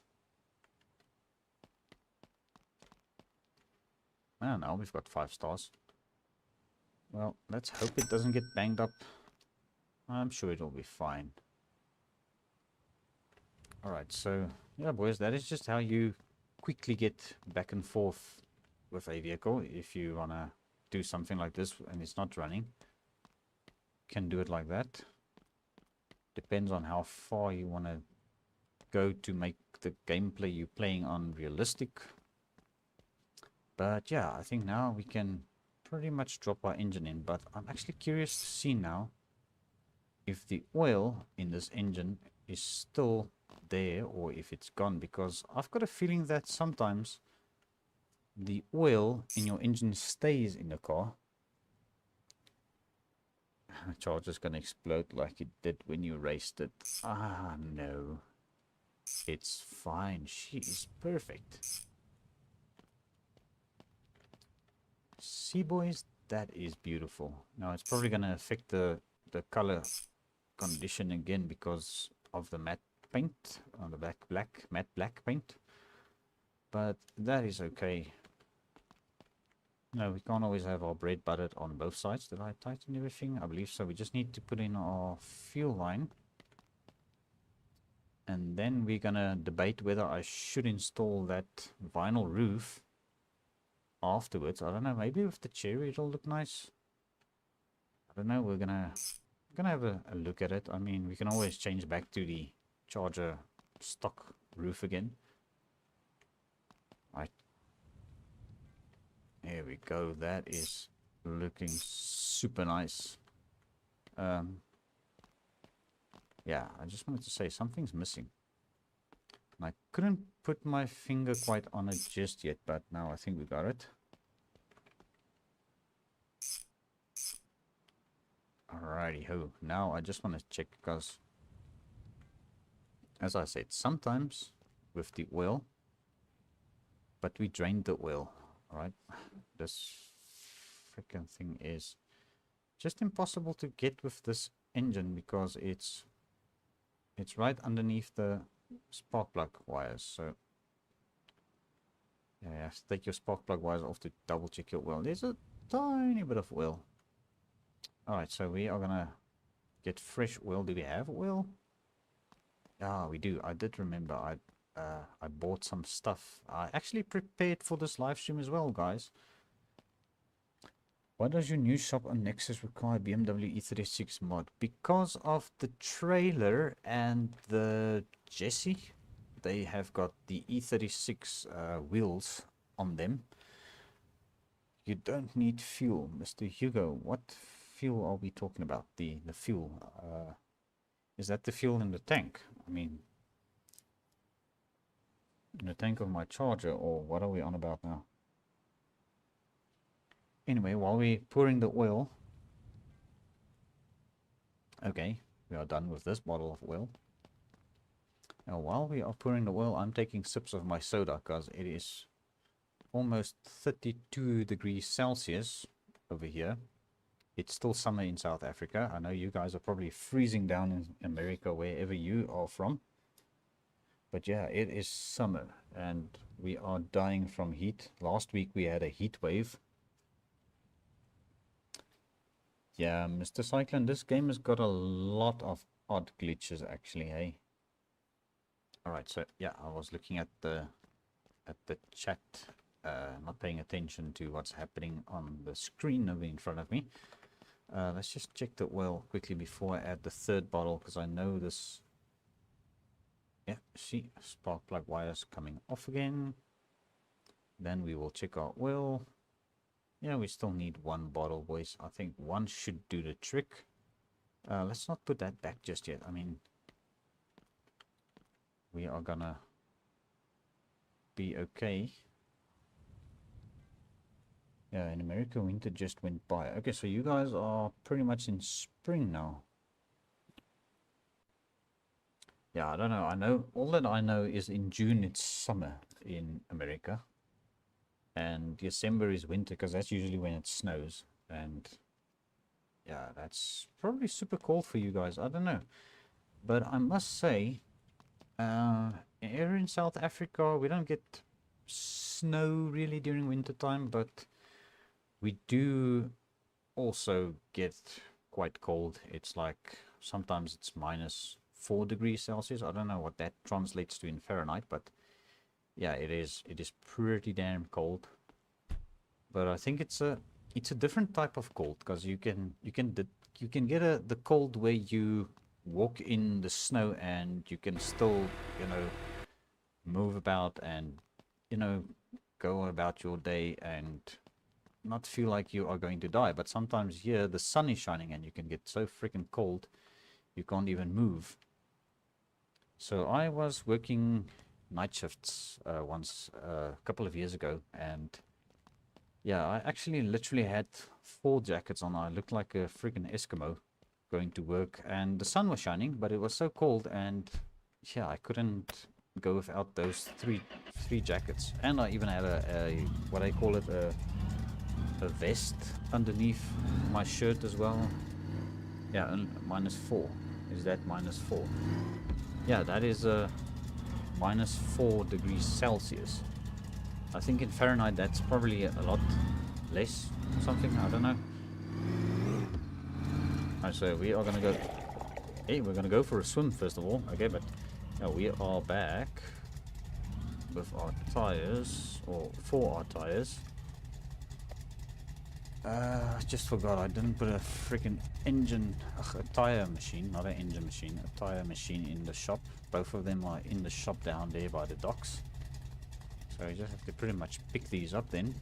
A: And now we've got 5 stars. Well, let's hope it doesn't get banged up. I'm sure it'll be fine. Alright, so yeah, boys, that is just how you quickly get back and forth with a vehicle. If you want to do something like this and it's not running, can do it like that. Depends on how far you want to go to make the gameplay you're playing on realistic. But yeah, I think now we can pretty much drop our engine in. But I'm actually curious to see now if the oil in this engine is still there or if it's gone, because I've got a feeling that sometimes the oil in your engine stays in the car. The charger's gonna explode like it did when you raced it. Ah, no. It's fine. She is perfect. See, boys, that is beautiful. Now it's probably gonna affect the color condition again because of the matte paint on the back, matte black paint, but that is okay. No, we can't always have our bread buttered on both sides. Did I tighten everything? I believe so. We just need to put in our fuel line. And then we're gonna debate whether I should install that vinyl roof afterwards. I don't know, maybe with the cherry it'll look nice. I don't know, we're gonna have a look at it. I mean, we can always change back to the Charger stock roof again. Right. There we go. That is looking super nice. Yeah, I just wanted to say something's missing. And I couldn't put my finger quite on it just yet, but now I think we got it. Alrighty ho. Now I just want to check because, as I said, sometimes with the oil, but we drained the oil. Alright, this freaking thing is just impossible to get with this engine because it's right underneath the spark plug wires. So yeah, you have to take your spark plug wires off to double check your oil. There's a tiny bit of oil. Alright, so we are gonna get fresh oil. Do we have oil? Ah, we do. I did remember I bought some stuff. I actually prepared for this live stream as well, guys. Why does your new shop on Nexus require BMW E36 mod? Because of the trailer and the Jesse. They have got the E36 wheels on them. You don't need fuel, Mr. Hugo. What fuel are we talking about? The fuel. Is that the fuel in the tank? I mean, in the tank of my Charger, or what are we on about now? Anyway, while we're pouring the oil, okay, we are done with this bottle of oil. Now, while we are pouring the oil, I'm taking sips of my soda because it is almost 32 degrees Celsius over here. It's still summer in South Africa. I know you guys are probably freezing down in America, wherever you are from. But yeah, it is summer and we are dying from heat. Last week we had a heat wave. Yeah, Mr. Cyclone, this game has got a lot of odd glitches actually, hey? Alright, so yeah, I was looking at the chat, not paying attention to what's happening on the screen over in front of me. Let's just check the oil quickly before I add the third bottle, because I know this. Yeah, see, spark plug wires coming off again. Then we will check our oil. Yeah, we still need one bottle, boys. I think one should do the trick. Let's not put that back just yet. I mean, we are gonna be okay. Yeah, in America, winter just went by. Okay, so you guys are pretty much in spring now. Yeah, I don't know. I know, all that I know is in June it's summer in America. And December is winter because that's usually when it snows. And yeah, that's probably super cold for you guys. I don't know. But I must say, here in South Africa, we don't get snow really during winter time, but we do also get quite cold. It's like sometimes it's -4 degrees Celsius. I don't know what that translates to in Fahrenheit, but yeah, it is pretty damn cold. But I think it's a different type of cold, because you can get the cold where you walk in the snow and you can still, you know, move about and, you know, go about your day and not feel like you are going to die. But sometimes here the sun is shining and you can get so freaking cold you can't even move. So I was working night shifts once a couple of years ago, and yeah, I actually literally had 4 jackets on. I looked like a freaking Eskimo going to work, and the sun was shining, but it was so cold, and yeah, I couldn't go without those three jackets. And I even had a what I call it, a vest underneath my shirt as well. Yeah, and -4. Is that -4? Yeah, that is -4 degrees Celsius. I think in Fahrenheit that's probably a lot less or something. I don't know. Alright, so we are gonna go. Hey, we're gonna go for a swim first of all. Okay, but Now we are back with our tires, or for our tires. I just forgot I didn't put a freaking engine, a tire machine, not an engine machine, a tire machine in the shop. Both of them are in the shop down there by the docks. So you just have to pretty much pick these up then.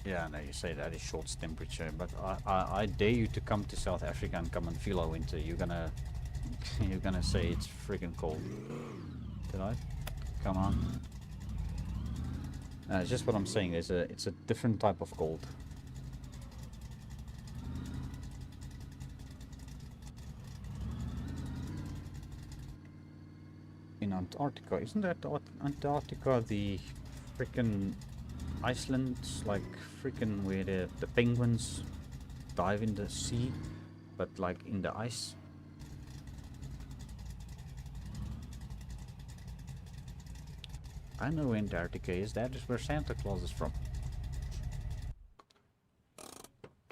A: Yeah, I know you say that is short temperature, but I dare you to come to South Africa and come and feel our winter. You're gonna you're gonna say it's freaking cold. Did I? Come on. It's just what I'm saying. It's a different type of cold. In Antarctica, isn't that Antarctica the freaking Iceland, like freaking where the penguins dive in the sea, but like in the ice? I know where Antarctica is. That is where Santa Claus is from.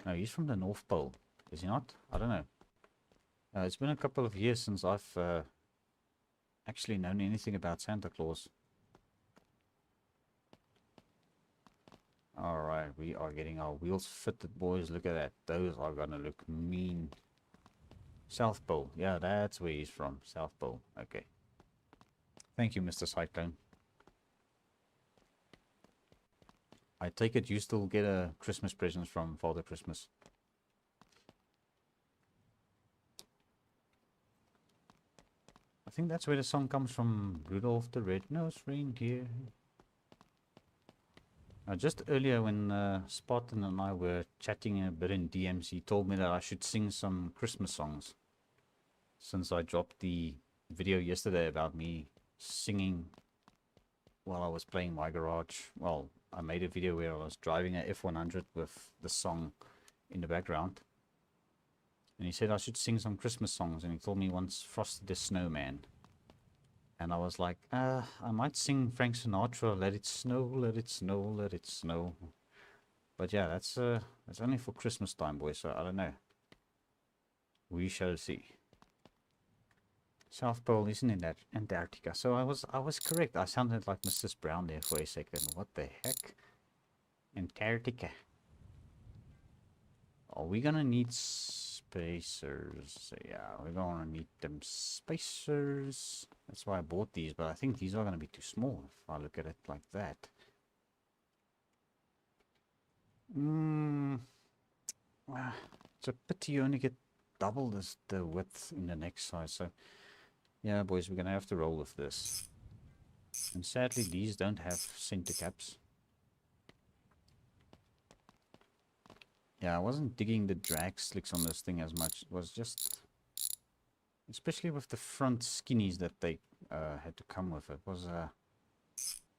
A: No, he's from the North Pole. Is he not? I don't know. It's been a couple of years since I've actually known anything about Santa Claus. Alright, we are getting our wheels fitted, boys. Look at that. Those are gonna look mean. South Pole. Yeah, that's where he's from. South Pole. Okay. Thank you, Mr. Cyclone. I take it you still get a Christmas present from Father Christmas. I think that's where the song comes from. Rudolph the Red-Nosed Reindeer. Just earlier when Spartan and I were chatting a bit in DMs, he told me that I should sing some Christmas songs. Since I dropped the video yesterday about me singing while I was playing my garage. Well, I made a video where I was driving a F100 with the song in the background. And he said I should sing some Christmas songs, and he told me once Frosty the Snowman. And I was like, I might sing Frank Sinatra, Let It Snow, Let It Snow, Let It Snow. But yeah, that's only for Christmas time, boys, so I don't know. We shall see. South Pole isn't in that Antarctica. So I was correct. I sounded like Mrs. Brown there for a second. What the heck? Antarctica. Are we gonna need spacers? Yeah, we're gonna need them spacers. That's why I bought these, but I think these are gonna be too small if I look at it like that. It's a pity you only get double the width in the next size. So yeah, boys, we're gonna have to roll with this. And sadly, these don't have center caps. Yeah, I wasn't digging the drag slicks on this thing as much. It was just, especially with the front skinnies that they had to come with. It was,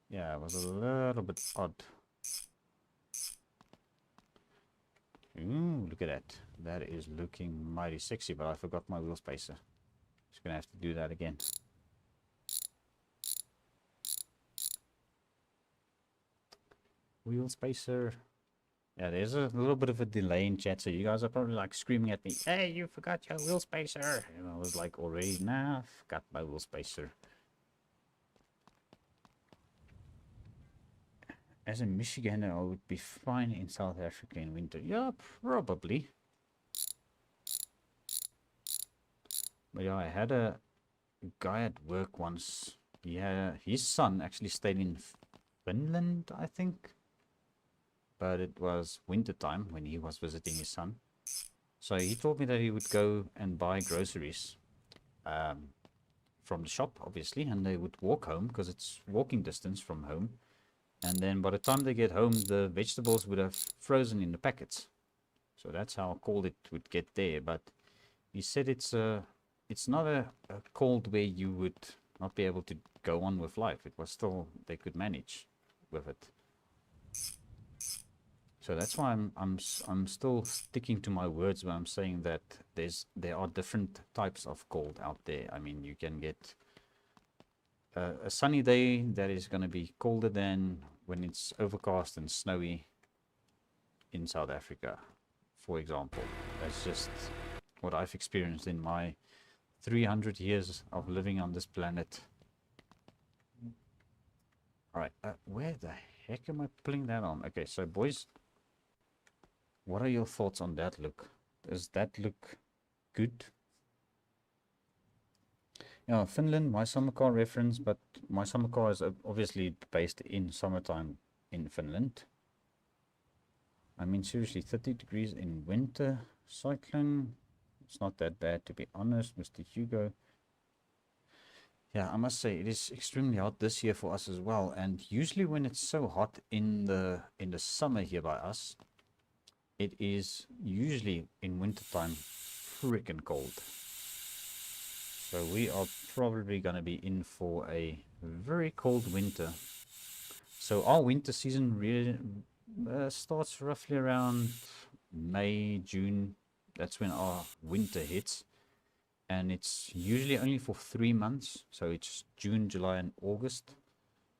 A: yeah, it was a little bit odd. Ooh, look at that. That is looking mighty sexy, but I forgot my wheel spacer. Just gonna have to do that again. Wheel spacer. Yeah, there's a little bit of a delay in chat, so you guys are probably like screaming at me, "Hey, you forgot your wheel spacer!" And I was like, already, nah, I forgot my wheel spacer. As a Michigander, I would be fine in South Africa in winter. Yeah, probably. But yeah, I had a guy at work once. His son actually stayed in Finland, I think. But it was winter time when he was visiting his son. So he told me that he would go and buy groceries from the shop, obviously, and they would walk home because it's walking distance from home. And then by the time they get home, the vegetables would have frozen in the packets. So that's how cold it would get there. But he said it's not a cold where you would not be able to go on with life. It was still, they could manage with it. So that's why I'm still sticking to my words when I'm saying that there are different types of cold out there. I mean, you can get a sunny day that is going to be colder than when it's overcast and snowy in South Africa, for example. That's just what I've experienced in my 300 years of living on this planet. Alright, where the heck am I pulling that on? Okay, so boys, what are your thoughts on that look? Does that look good? Yeah, Finland, my summer car reference, but my summer car is obviously based in summertime in Finland. I mean, seriously, 30 degrees in winter, cyclone, it's not that bad to be honest, Mr. Hugo. Yeah, I must say it is extremely hot this year for us as well. And usually when it's so hot in the summer here by us, it is usually in wintertime freaking cold. So we are probably going to be in for a very cold winter. So our winter season really starts roughly around May, June. That's when our winter hits. And it's usually only for 3 months. So it's June, July, and August.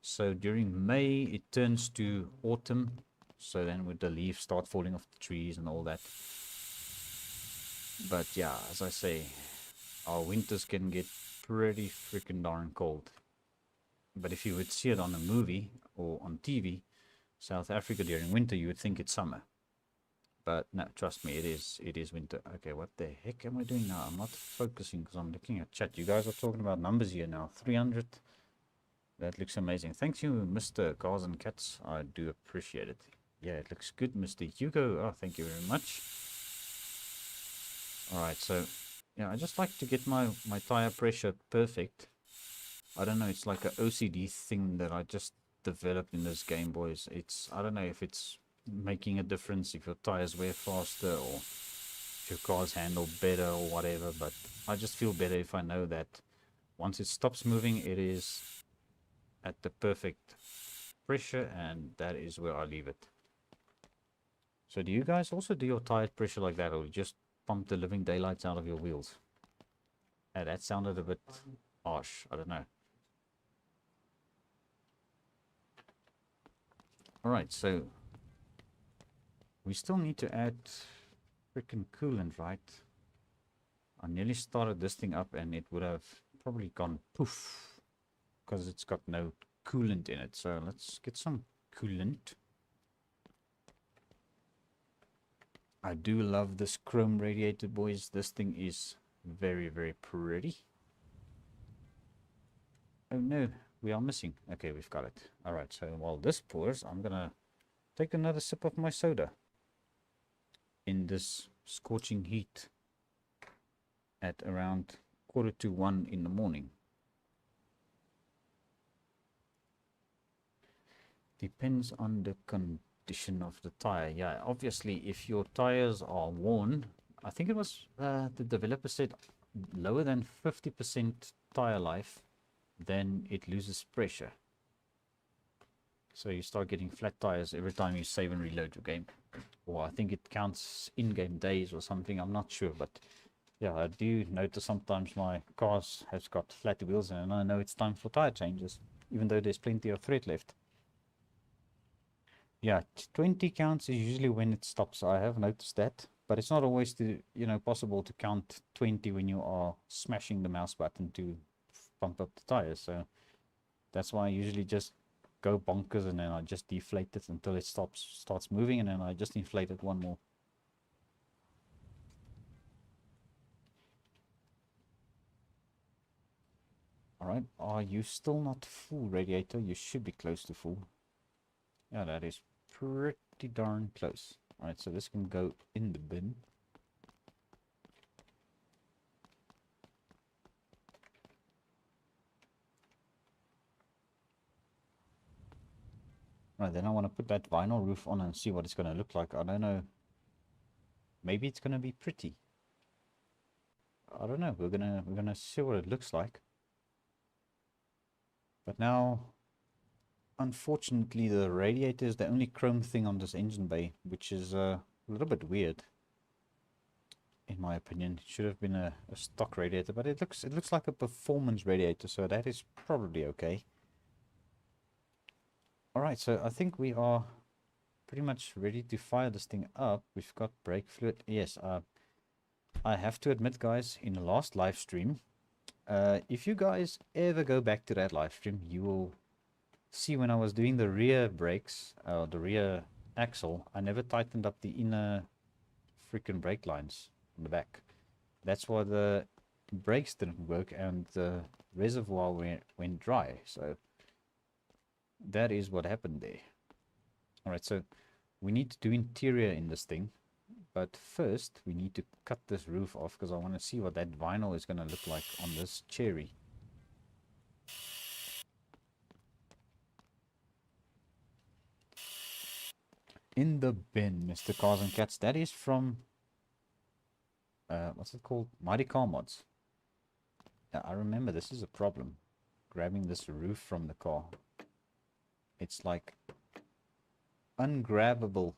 A: So during May, it turns to autumn. So then with the leaves start falling off the trees and all that. But yeah, as I say, our winters can get pretty freaking darn cold. But if you would see it on a movie or on TV, South Africa during winter, you would think it's summer. But no, trust me, it is winter. Okay, what the heck am I doing now? I'm not focusing because I'm looking at chat. You guys are talking about numbers here now. 300. That looks amazing. Thank you, Mr. Cars and Cats. I do appreciate it. Yeah, it looks good, Mr. Hugo. Oh, thank you very much. Alright, so yeah, I just like to get my tire pressure perfect. I don't know, it's like an OCD thing that I just developed in this game, boys. I don't know if it's making a difference if your tires wear faster or if your cars handle better or whatever, but I just feel better if I know that once it stops moving, it is at the perfect pressure, and that is where I leave it. So do you guys also do your tire pressure like that, or you just pump the living daylights out of your wheels? That sounded a bit harsh. I don't know. Alright, so we still need to add freaking coolant, right? I nearly started this thing up and it would have probably gone poof because it's got no coolant in it. So let's get some coolant. I do love this chrome radiator, boys. This thing is very, very pretty. Oh no, we are missing. Okay, we've got it. Alright, so while this pours, I'm gonna take another sip of my soda in this scorching heat at around 1:45 in the morning. Depends on the condition of the tire. Yeah, obviously if your tires are worn, I think it was the developer said lower than 50% tire life, then it loses pressure. So you start getting flat tires every time you save and reload your game. Or I think it counts in-game days or something, I'm not sure. But yeah, I do notice sometimes my cars has got flat wheels and I know it's time for tire changes, even though there's plenty of thread left. Yeah, 20 counts is usually when it stops. I have noticed that, but it's not always possible to count 20 when you are smashing the mouse button to pump up the tires. So that's why I usually just go bonkers and then I just deflate it until it starts moving, and then I just inflate it one more. Alright, are you still not full, radiator? You should be close to full. Yeah, that is pretty darn close. Alright, so this can go in the bin. Right, then I want to put that vinyl roof on and see what it's going to look like. I don't know. Maybe it's going to be pretty. I don't know. We're gonna see what it looks like. But now, unfortunately, the radiator is the only chrome thing on this engine bay, which is a little bit weird. in my opinion. It should have been a stock radiator, but it looks like a performance radiator, so that is probably okay. Alright, so I think we are pretty much ready to fire this thing up. We've got brake fluid. Yes, I have to admit, guys, in the last live stream, if you guys ever go back to that live stream, you will see when I was doing the rear brakes, the rear axle, I never tightened up the inner freaking brake lines on the back. That's why the brakes didn't work and the reservoir went dry. So that is what happened there. Alright, so we need to do interior in this thing. But first, we need to cut this roof off because I want to see what that vinyl is going to look like on this cherry. In the bin, Mr. Cars and Cats. That is from, what's it called? Mighty Car Mods. Yeah, I remember this is a problem. Grabbing this roof from the car. It's like ungrabbable.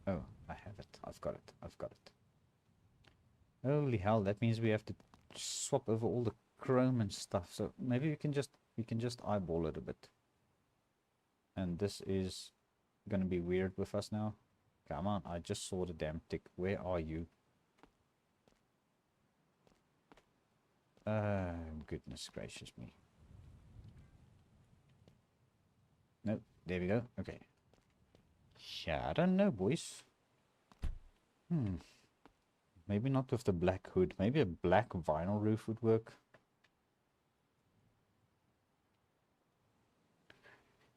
A: Oh, I have it. I've got it. I've got it. Holy hell, that means we have to swap over all the chrome and stuff. So maybe we can just eyeball it a bit. And this is gonna be weird with us now. Come on, I just saw the damn tick. Where are you? Goodness gracious me. Nope, there we go. Okay. Yeah, I don't know, boys. Maybe not with the black hood. Maybe a black vinyl roof would work.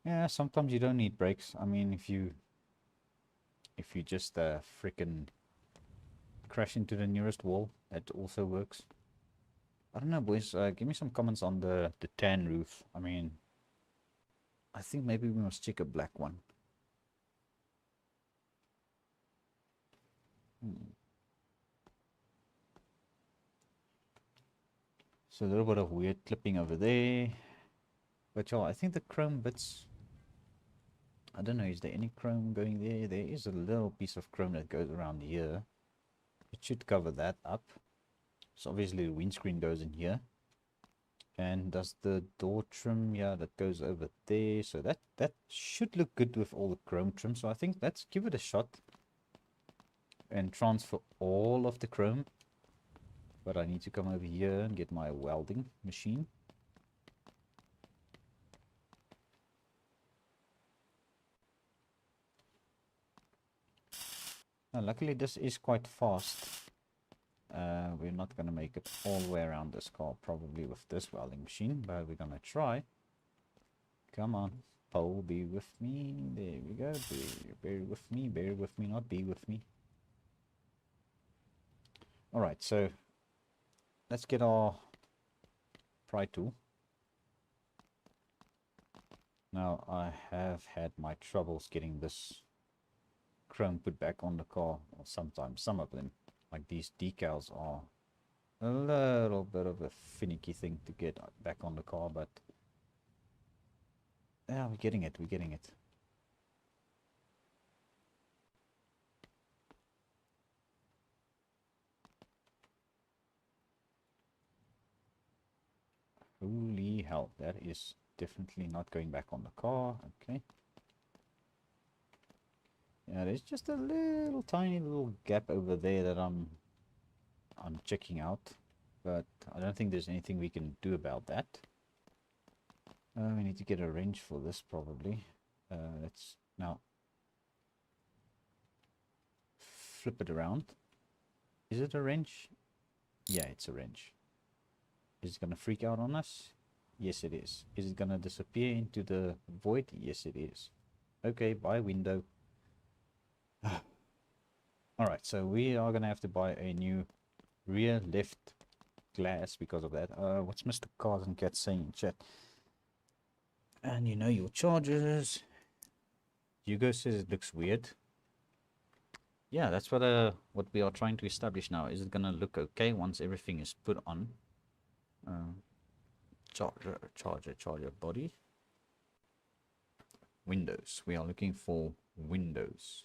A: Yeah, sometimes you don't need brakes. I mean, if you just freaking crash into the nearest wall, that also works. I don't know, boys. Give me some comments on the tan roof. I mean, I think maybe we must check a black one. So a little bit of weird clipping over there. But yeah, I think the chrome bits, I don't know, is there any chrome going there? There is a little piece of chrome that goes around here. It should cover that up. So obviously the windscreen goes in here. And does the door trim? Yeah, that goes over there. So that should look good with all the chrome trim. So I think let's give it a shot and transfer all of the chrome. But I need to come over here and get my welding machine. Now, luckily this is quite fast. We're not going to make it all the way around this car probably with this welding machine, but we're going to try. Come on, pole, be with me. There we go. Bear with me, not be with me. Alright, so let's get our pry tool. Now, I have had my troubles getting this chrome put back on the car, or sometimes some of them. Like these decals are a little bit of a finicky thing to get back on the car, but yeah, we're getting it. Holy hell, that is definitely not going back on the car. Okay. Yeah, there's just a little tiny little gap over there that I'm checking out, but I don't think there's anything we can do about that. We need to get a wrench for this probably. Let's now flip it around. Is it a wrench? Yeah, it's a wrench. Is it gonna freak out on us? Yes, it is. Is it gonna disappear into the void? Yes, it is. Okay, buy window. Alright, so we are gonna have to buy a new rear left glass because of that. What's Mr. Cars and Cats saying in chat? And you know your chargers. Hugo says it looks weird. Yeah, that's what we are trying to establish now. Is it gonna look okay once everything is put on? Charger body. Windows. We are looking for windows.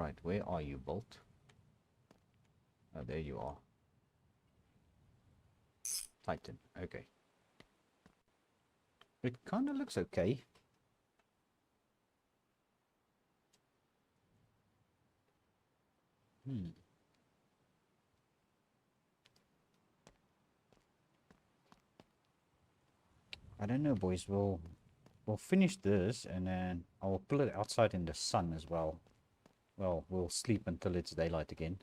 A: Right, where are you, Bolt? Oh, there you are. Titan, okay. It kind of looks okay. I don't know, boys. We'll finish this and then I'll pull it outside in the sun as well. Well, we'll sleep until it's daylight again.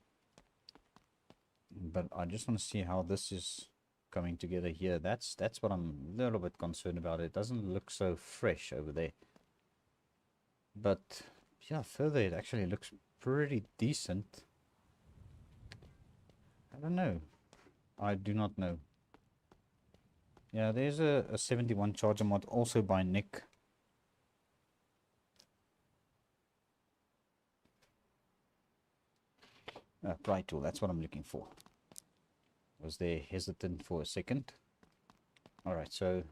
A: But I just want to see how this is coming together here. That's what I'm a little bit concerned about. It doesn't look so fresh over there. But yeah, further it actually looks pretty decent. I don't know. I do not know. Yeah, there's a 71 charger mod also by Nick. Pry tool, that's what I'm looking for. Was there hesitant for a second. Alright, so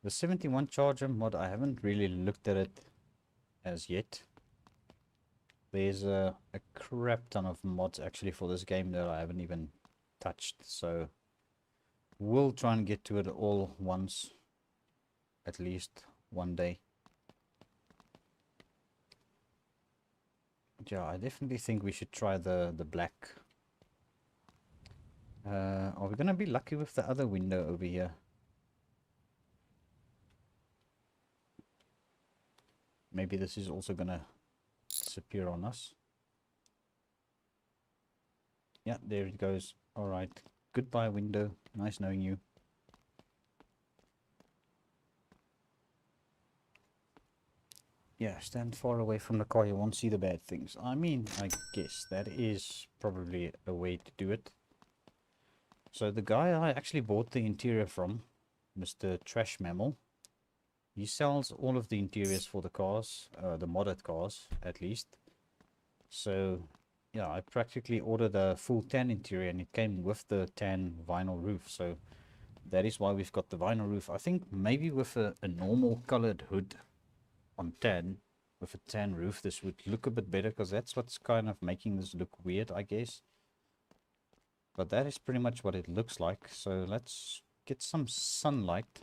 A: the 71 charger mod, I haven't really looked at it as yet. There's a crap ton of mods actually for this game that I haven't even touched, so we'll try and get to it all once, at least one day. Yeah, I definitely think we should try the black. Are we gonna be lucky with the other window over here? Maybe this is also gonna disappear on us. Yeah, there it goes. Alright. Goodbye, window. Nice knowing you. Yeah, stand far away from the car. You won't see the bad things. I mean, I guess that is probably a way to do it. So the guy I actually bought the interior from, Mr. Trash Mammal, he sells all of the interiors for the cars, the modded cars at least. So yeah, I practically ordered a full tan interior and it came with the tan vinyl roof. So that is why we've got the vinyl roof. I think maybe with a normal colored hood on tan, with a tan roof, this would look a bit better, because that's what's kind of making this look weird, I guess. But that is pretty much what it looks like. So let's get some sunlight.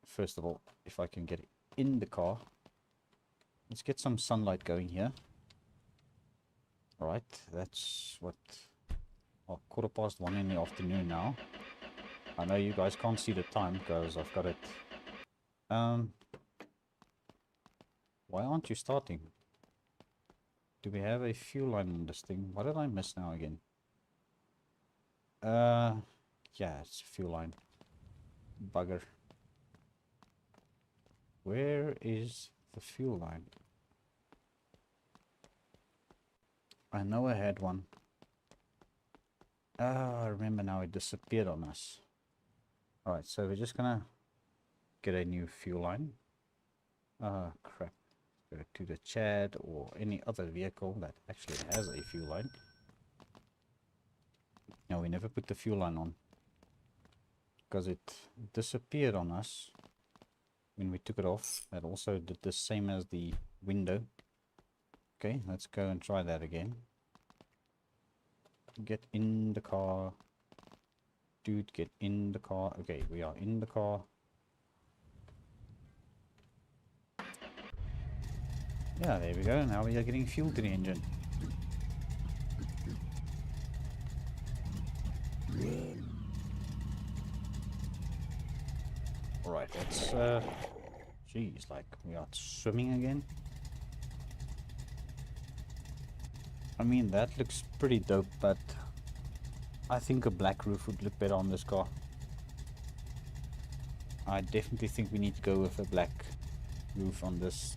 A: First of all, if I can get it in the car. Let's get some sunlight going here. Alright, that's what... Oh, 1:15 in the afternoon now. I know you guys can't see the time because I've got it... Why aren't you starting? Do we have a fuel line on this thing? What did I miss now again? Yeah, it's a fuel line. Bugger. Where is the fuel line? I know I had one. I remember now, it disappeared on us. Alright, so we're just gonna get a new fuel line. Crap. Go to the Chad or any other vehicle that actually has a fuel line. No, we never put the fuel line on, because it disappeared on us when we took it off. That also did the same as the window. Okay, let's go and try that again. Get in the car. Dude, get in the car. Okay, we are in the car. Yeah, there we go. Now we are getting fuel to the engine. Alright, let's jeez, like we are swimming again. I mean, that looks pretty dope, but I think a black roof would look better on this car. I definitely think we need to go with a black roof on this.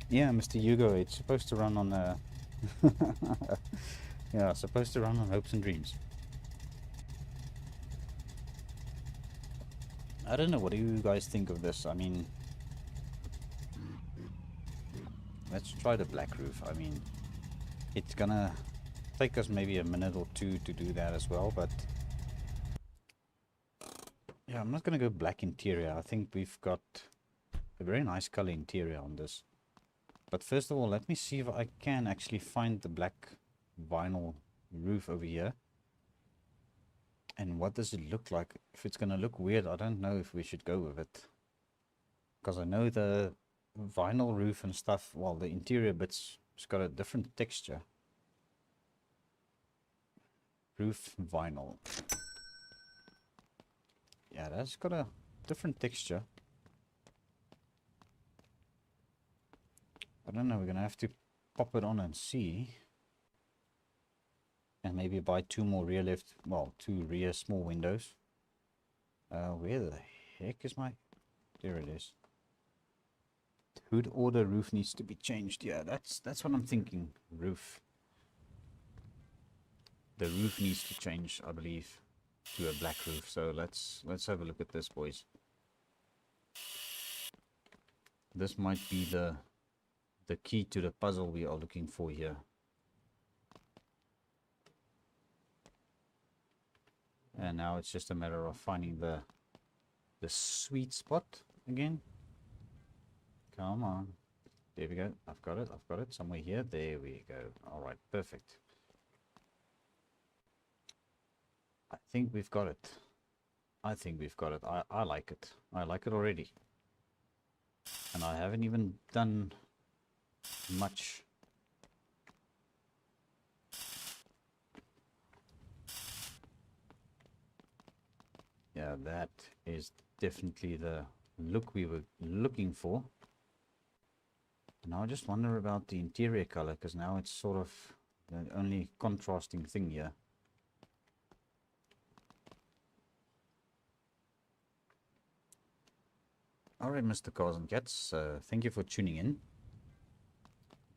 A: Yeah, Mr. Hugo, it's supposed to run on yeah, supposed to run on hopes and dreams. I don't know, what do you guys think of this? I mean, let's try the black roof. I mean, it's gonna take us maybe a minute or two to do that as well, but Yeah, I'm not going to go black interior. I think we've got a very nice color interior on this. But first of all, let me see if I can actually find the black vinyl roof over here. And what does it look like? If it's going to look weird, I don't know if we should go with it. Because I know the vinyl roof and stuff, well, the interior bits, it's got a different texture. Roof vinyl. Yeah, that's got a different texture. I don't know, we're going to have to pop it on and see. And maybe buy two rear small windows. Where the heck is my... There it is. Hood order roof needs to be changed. Yeah, that's what I'm thinking. Roof. The roof needs to change, I believe, to a black roof. So let's have a look at this, boys. This might be the key to the puzzle we are looking for here. And now it's just a matter of finding the sweet spot again. Come on. There we go. I've got it somewhere here. There we go. All right, perfect. I think we've got it. I like it. I like it already. And I haven't even done much. Yeah, that is definitely the look we were looking for. Now I just wonder about the interior color, because now it's sort of the only contrasting thing here. Alright, Mr. Cars and Cats, thank you for tuning in.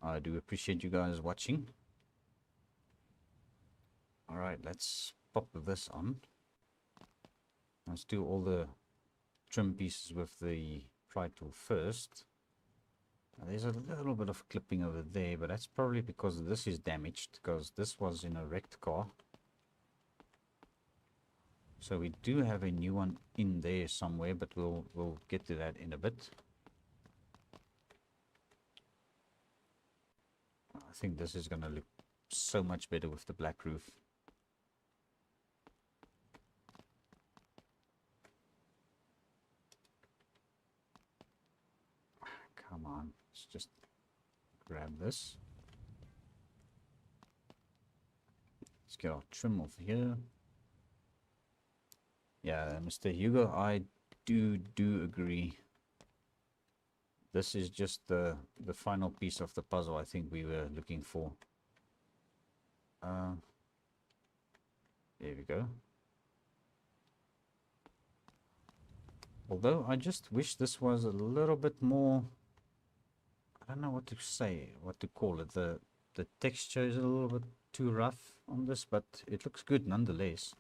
A: I do appreciate you guys watching. Alright, let's pop this on. Let's do all the trim pieces with the pry tool first. There's a little bit of clipping over there, but that's probably because this is damaged, because this was in a wrecked car. So we do have a new one in there somewhere, but we'll get to that in a bit. I think this is going to look so much better with the black roof. Come on, let's just grab this. Let's get our trim off here. Yeah, Mr. Hugo, I do agree. This is just the final piece of the puzzle I think we were looking for. There we go. Although I just wish this was a little bit more, I don't know what to say, what to call it. The texture is a little bit too rough on this, but it looks good nonetheless.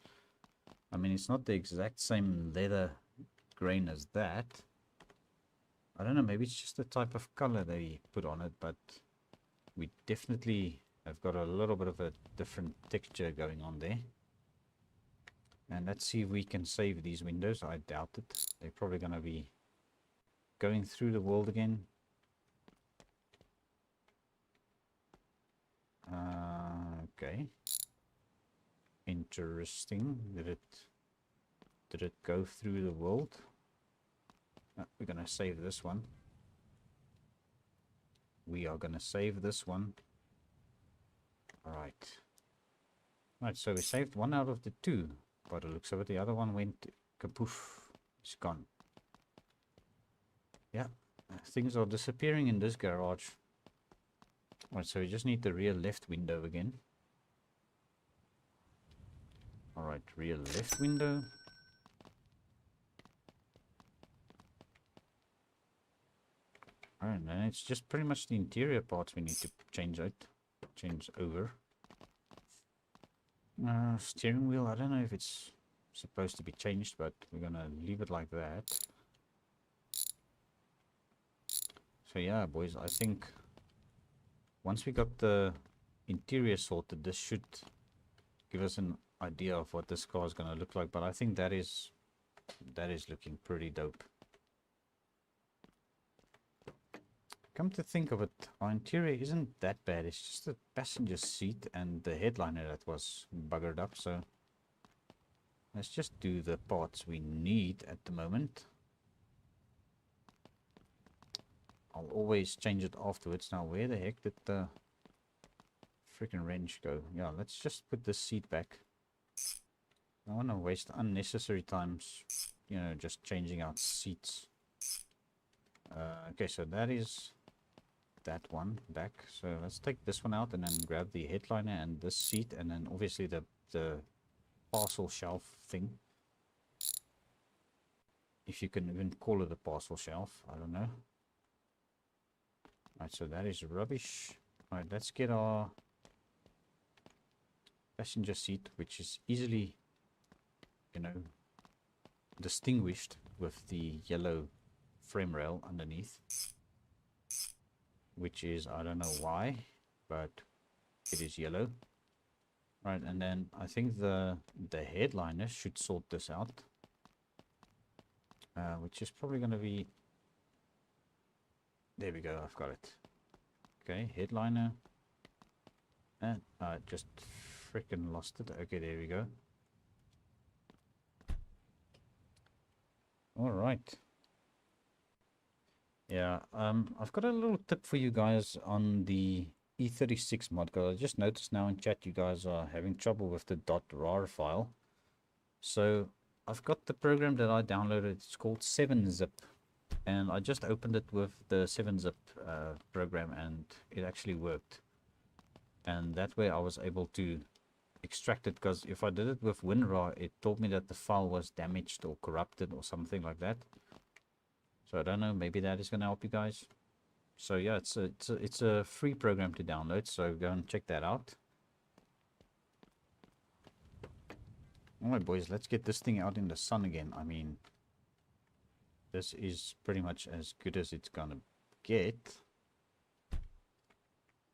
A: I mean, it's not the exact same leather grain as that. I don't know, maybe it's just the type of color they put on it, but we definitely have got a little bit of a different texture going on there. And let's see if we can save these windows. I doubt it. They're probably going to be going through the world again. Okay. Interesting. Did it go through the world? We're going to save this one. We are going to save this one. Alright. Right, so we saved one out of the two. By the looks of it, the other one went kapoof. It's gone. Yeah, things are disappearing in this garage. Alright, so we just need the rear left window again. Alright, rear left window. Alright, and it's just pretty much the interior parts we need to change over. Steering wheel, I don't know if it's supposed to be changed, but we're gonna leave it like that. So yeah, boys, I think once we got the interior sorted, this should give us an idea of what this car is gonna look like. But I think that is That is looking pretty dope. Come to think of it, our interior isn't that bad. It's just the passenger seat and the headliner that was buggered up. So let's just do the parts we need at the moment. I'll always change it afterwards. Now, where the heck did the freaking wrench go? Yeah, let's just put the seat back. I don't want to waste unnecessary times, you know, just changing out seats. Okay, so that is that one back. So let's take this one out and then grab the headliner and this seat, and then obviously the parcel shelf thing. If you can even call it a parcel shelf, I don't know. Right, so that is rubbish. Right, let's get our passenger seat, which is easily, you know, distinguished with the yellow frame rail underneath, which is, I don't know why, but it is yellow. Right, and then I think the headliner should sort this out, which is probably going to be, there we go, I've got it. Okay, headliner, and I just freaking lost it. Okay, there we go. All right. Yeah, I've got a little tip for you guys on the E36 mod, because I just noticed now in chat you guys are having trouble with the .rar file. So I've got the program that I downloaded. It's called 7-zip, and I just opened it with the 7-zip program, and it actually worked. And that way I was able to extract it, because if I did it with WinRAR, it told me that the file was damaged or corrupted or something like that. So I don't know, maybe that is going to help you guys. So yeah, it's a free program to download, so go and check that out. Alright boys, let's get this thing out in the sun again. I mean, this is pretty much as good as it's gonna get,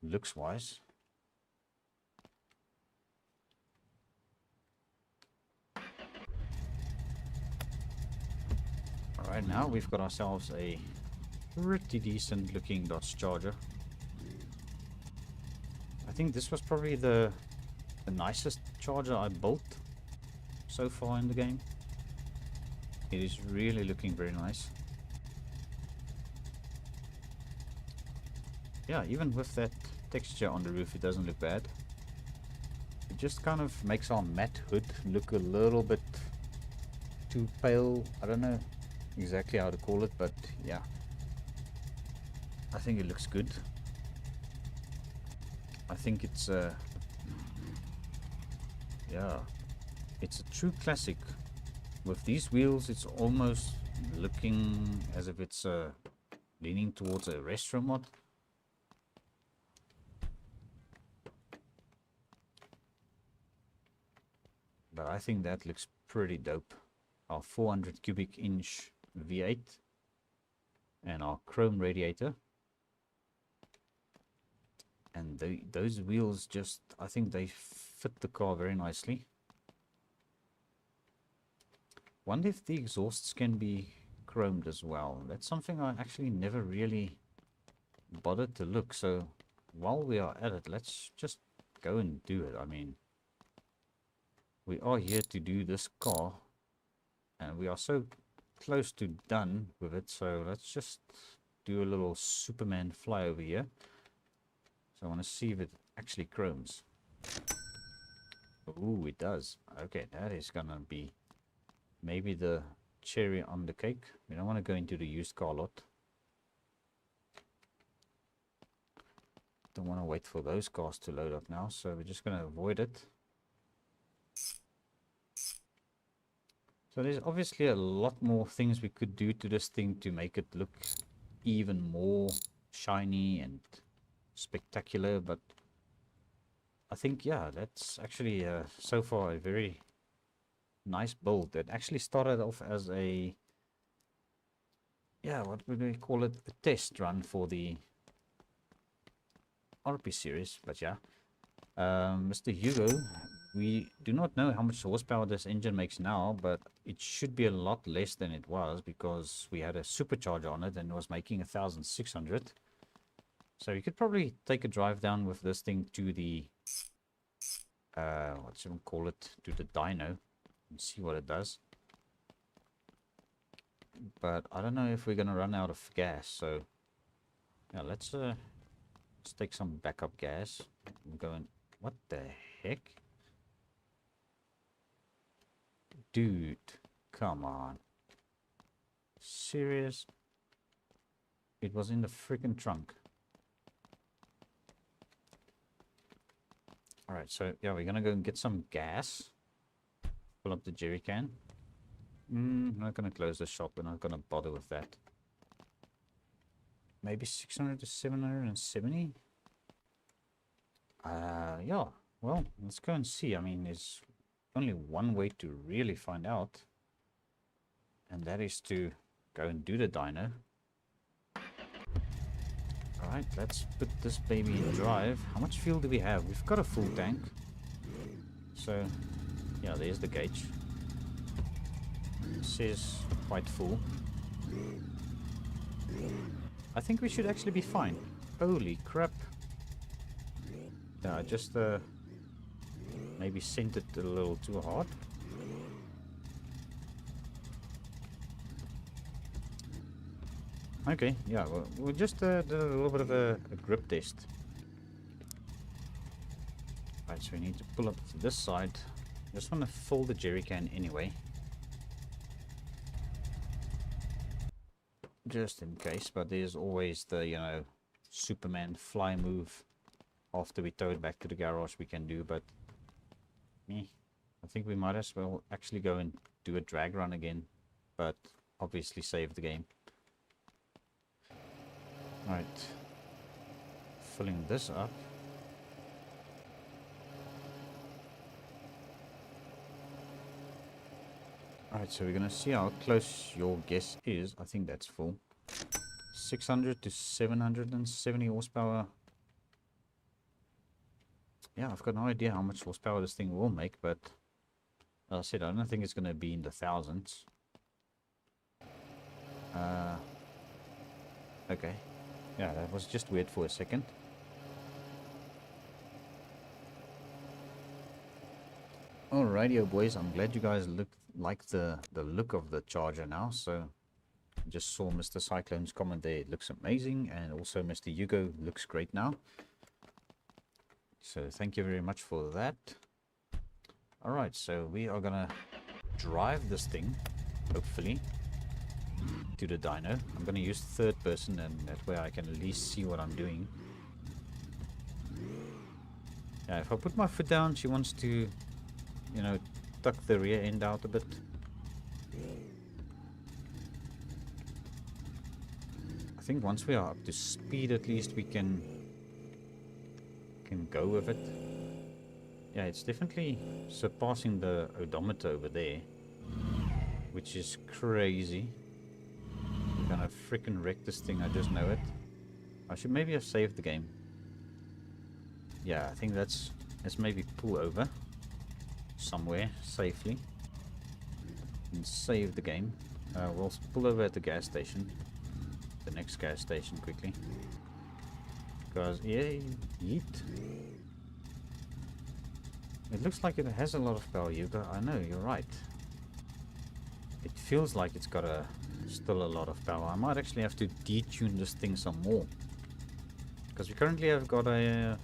A: looks wise. Alright, now we've got ourselves a pretty decent looking Dodge Charger. I think this was probably the nicest Charger I built so far in the game. It is really looking very nice. Yeah, even with that texture on the roof, it doesn't look bad. It just kind of makes our matte hood look a little bit too pale. I don't know exactly how to call it, but yeah, I think it looks good. I think it's yeah, it's a true classic. With these wheels, it's almost looking as if it's leaning towards a retro mod. But I think that looks pretty dope. Our 400 cubic inch V8 and our chrome radiator. And those wheels just, I think they fit the car very nicely. Wonder if the exhausts can be chromed as well. That's something I actually never really bothered to look. So while we are at it, let's just go and do it. I mean, we are here to do this car, and we are so close to done with it. So let's just do a little Superman flyover here. So I want to see if it actually chromes. Ooh, it does. Okay, that is gonna be maybe the cherry on the cake. We don't want to go into the used car lot. Don't want to wait for those cars to load up now, so we're just going to avoid it. So there's obviously a lot more things we could do to this thing to make it look even more shiny and spectacular, but I think, yeah, that's actually so far a very nice build. That actually started off as a, yeah, what would we call it, a test run for the RP series. But yeah, Mr. Hugo we do not know how much horsepower this engine makes now, but it should be a lot less than it was because we had a supercharger on it and it was making 1,600. So you could probably take a drive down with this thing to the, what should we call it, to the dyno and see what it does. But I don't know if we're going to run out of gas, so yeah, let's take some backup gas. I'm going, what the heck? Dude, come on. Serious? It was in the freaking trunk. Alright, so yeah, we're gonna go and get some gas. Pull up the jerry can. I'm not gonna close the shop, we're not gonna bother with that. Maybe 600 to 770? Yeah, well, let's go and see. I mean, there's only one way to really find out, and that is to go and do the dyno. Alright, let's put this baby in drive. How much fuel do we have? We've got a full tank. So, yeah, there's the gauge. It says quite full. I think we should actually be fine. Holy crap. Yeah, I just maybe sent it a little too hard. Okay, yeah, well, we'll just do a little bit of a grip test. Right, so we need to pull up to this side. Just want to fill the jerry can anyway. Just in case, but there's always the, you know, Superman fly move after we tow it back to the garage we can do, but I think we might as well actually go and do a drag run again, but obviously save the game. Right, filling this up. Alright, so we're gonna see how close your guess is. I think that's full. 600 to 770 horsepower. Yeah, I've got no idea how much horsepower this thing will make, but as I said, I don't think it's gonna be in the thousands. Okay. Yeah, that was just weird for a second. Alrighty, boys. I'm glad you guys like the look of the charger now. So, I just saw Mr. Cyclone's comment there. It looks amazing, and also Mr. Hugo looks great now. So, thank you very much for that. Alright, so we are gonna drive this thing, hopefully, to the dyno. I'm going to use third person, and that way I can at least see what I'm doing. Yeah, if I put my foot down, she wants to, you know, tuck the rear end out a bit. I think once we are up to speed, at least we can go with it. Yeah, it's definitely surpassing the odometer over there, which is crazy. Gonna freaking wreck this thing, I just know it. I should maybe have saved the game. Yeah, I think let's maybe pull over somewhere safely and save the game. We'll pull over at the gas station, the next gas station quickly, because yeah, yeet. It looks like it has a lot of power, Hugo. I know, you're right. It feels like it's got still a lot of power. I might actually have to detune this thing some more, because we currently have got a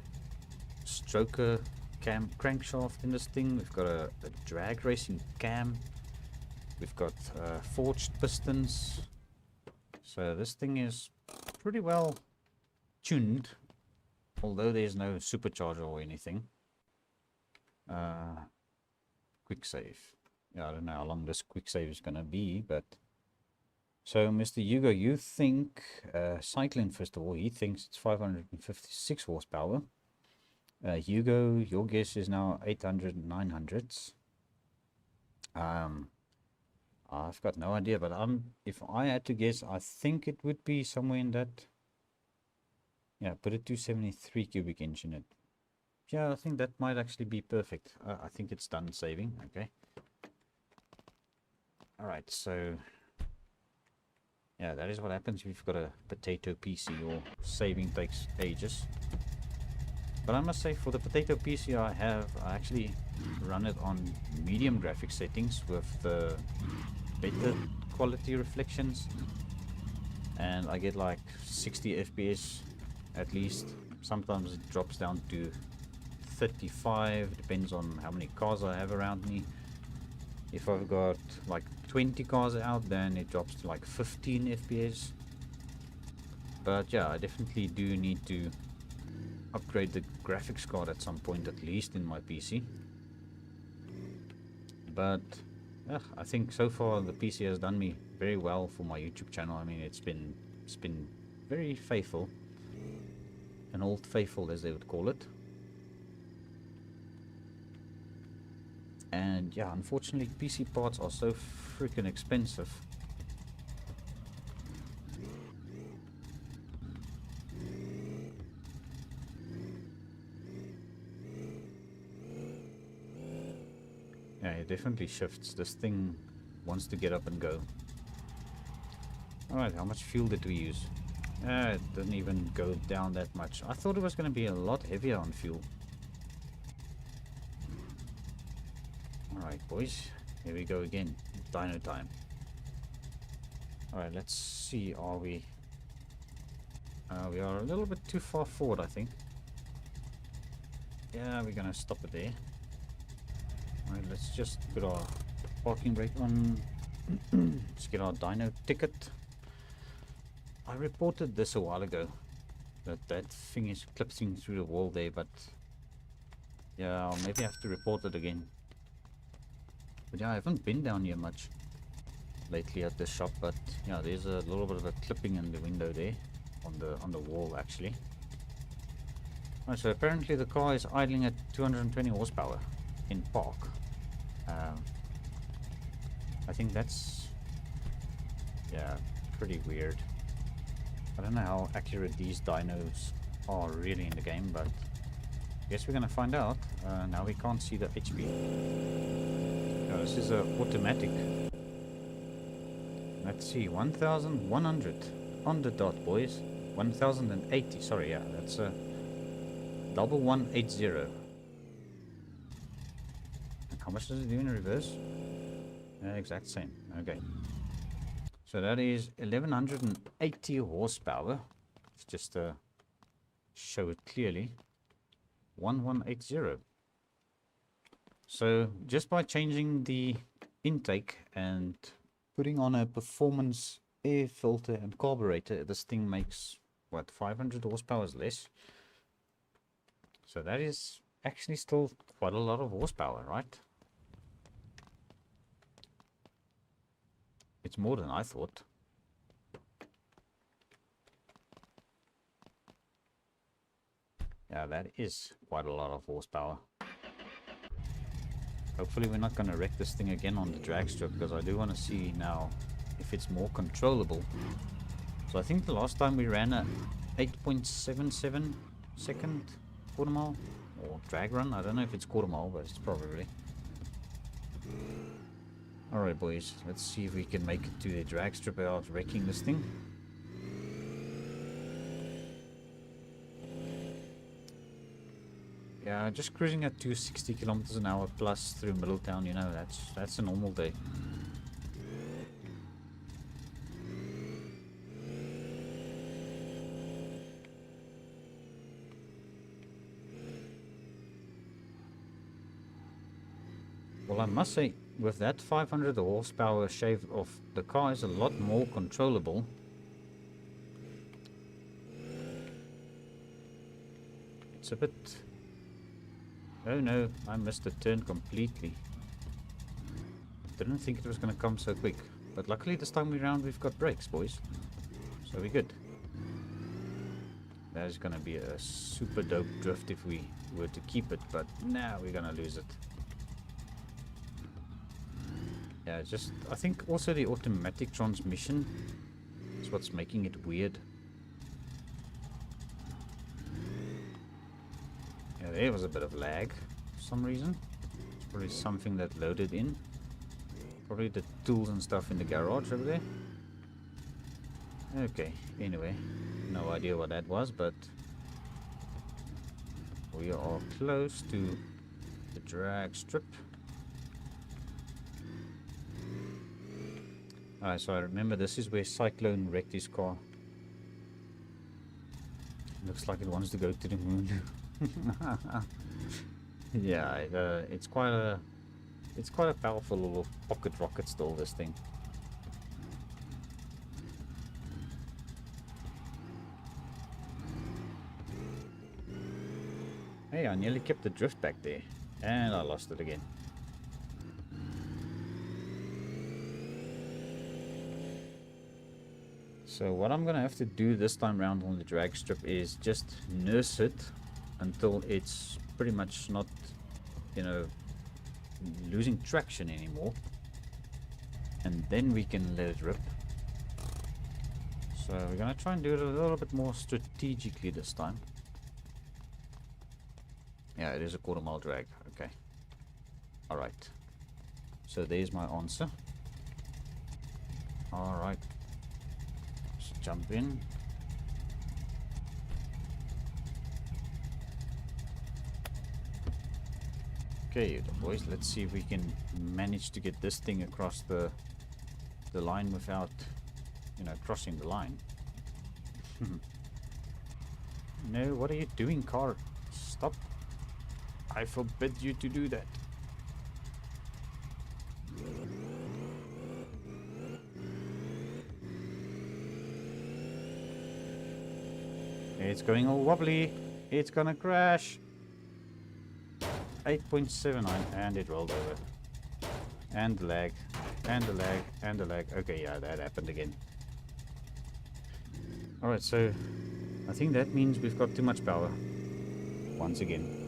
A: stroker crankshaft in this thing. We've got a drag racing cam. We've got forged pistons. So this thing is pretty well tuned, although there's no supercharger or anything. Quick save. Yeah, I don't know how long this quick save is gonna be, but so Mr. Hugo, you think Cycling, first of all, he thinks it's 556 horsepower. Hugo, your guess is now 800, 900s. I've got no idea, but if I had to guess, I think it would be somewhere in that. Yeah, put a 273 cubic inch in it. Yeah, I think that might actually be perfect. I think it's done saving. Okay. Alright, so yeah, that is what happens if you've got a potato PC. Your saving takes ages. But I must say, for the potato PC I actually run it on medium graphic settings with the better quality reflections, and I get like 60 FPS at least. Sometimes it drops down to 35, depends on how many cars I have around me. If I've got like 20 cars out, then it drops to like 15 FPS. But yeah, I definitely do need to upgrade the graphics card at some point, at least in my PC. But I think so far the PC has done me very well for my YouTube channel. I mean, it's been very faithful, an old faithful as they would call it. And yeah, unfortunately PC parts are so freaking expensive. Yeah, it definitely shifts. This thing wants to get up and go. Alright, how much fuel did we use? It didn't even go down that much. I thought it was going to be a lot heavier on fuel. Alright, boys. Here we go again. Dyno time. Alright, let's see. Are we... we are a little bit too far forward, I think. Yeah, we're going to stop it there. Alright, let's just put our parking brake on. Let's get our dyno ticket. I reported this a while ago, that thing is clipping through the wall there, but yeah, I'll maybe have to report it again. But yeah, I haven't been down here much lately at the shop, but yeah, there's a little bit of a clipping in the window there, on the wall actually. Alright, so apparently the car is idling at 220 horsepower in park. I think that's, yeah, pretty weird. I don't know how accurate these dynos are really in the game, but I guess we're gonna find out. Now we can't see the HP. This is a automatic. Let's see, 1100 on the dot, boys. 1080, sorry, yeah, that's a 1180. And how much does it do in reverse? Exact same. Okay. So that is 1180 horsepower. It's just to show it clearly. 1180. So just by changing the intake and putting on a performance air filter and carburetor, this thing makes what, 500 horsepower less. So that is actually still quite a lot of horsepower, right? It's more than I thought. Yeah, that is quite a lot of horsepower. Hopefully we're not going to wreck this thing again on the drag strip, because I do want to see now if it's more controllable. So I think the last time we ran a 8.77 second quarter mile or drag run. I don't know if it's quarter mile, but it's probably. Alright boys, let's see if we can make it to the drag strip without wrecking this thing. Yeah, just cruising at 260 kilometers an hour plus through Middletown, you know, that's a normal day. Well, I must say, with that 500 horsepower shaved off, the car is a lot more controllable. It's a bit... Oh no, I missed the turn completely. Didn't think it was going to come so quick. But luckily this time around we've got brakes, boys. So we're good. That is going to be a super dope drift if we were to keep it, but now we're going to lose it. Yeah, just, I think also the automatic transmission is what's making it weird. Yeah, There was a bit of lag for some reason. Probably something that loaded in. Probably the tools and stuff in the garage over there. Okay, anyway, no idea what that was, but we are close to the drag strip. Alright, so I remember this is where Cyclone wrecked his car. Looks like it wants to go to the moon. Yeah, it's quite a powerful little pocket rocket still, this thing. Hey, I nearly kept the drift back there, and I lost it again. So what I'm gonna have to do this time around on the drag strip is just nurse it until it's pretty much not, you know, losing traction anymore, and then we can let it rip. So we're gonna try and do it a little bit more strategically this time. Yeah, it is a quarter-mile drag. Okay. Alright. So there's my answer. Alright. Let's jump in. Okay, boys, let's see if we can manage to get this thing across the line without, you know, crossing the line. No, what are you doing, car? Stop. I forbid you to do that. It's going all wobbly. It's gonna crash. 8.79, and it rolled over. And the lag. And the lag. And the lag. Okay, yeah, that happened again. Alright, so I think that means we've got too much power. Once again.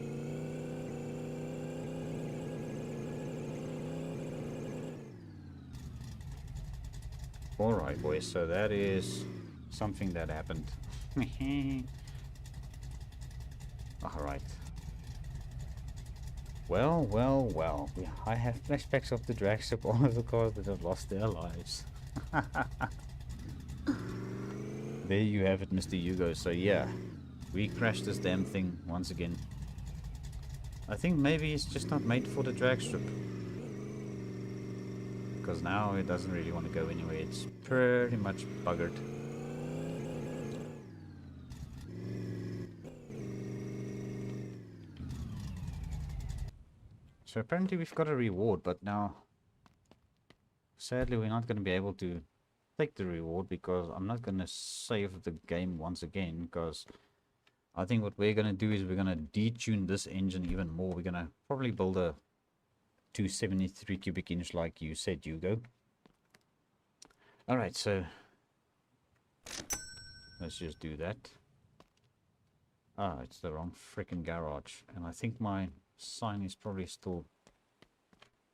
A: Alright, boys, so that is something that happened. Alright. Well. I have flashbacks of the drag strip, all of the cars that have lost their lives. There you have it, Mr. Hugo. So yeah, we crashed this damn thing once again. I think maybe it's just not made for the drag strip. Because now it doesn't really want to go anywhere. It's pretty much buggered. So apparently we've got a reward, but now sadly we're not going to be able to take the reward because I'm not going to save the game once again, because I think what we're going to do is we're going to detune this engine even more. We're going to probably build a 273 cubic inch like you said, Hugo. Alright, so let's just do that. Ah, it's the wrong freaking garage, and I think my sign is probably still...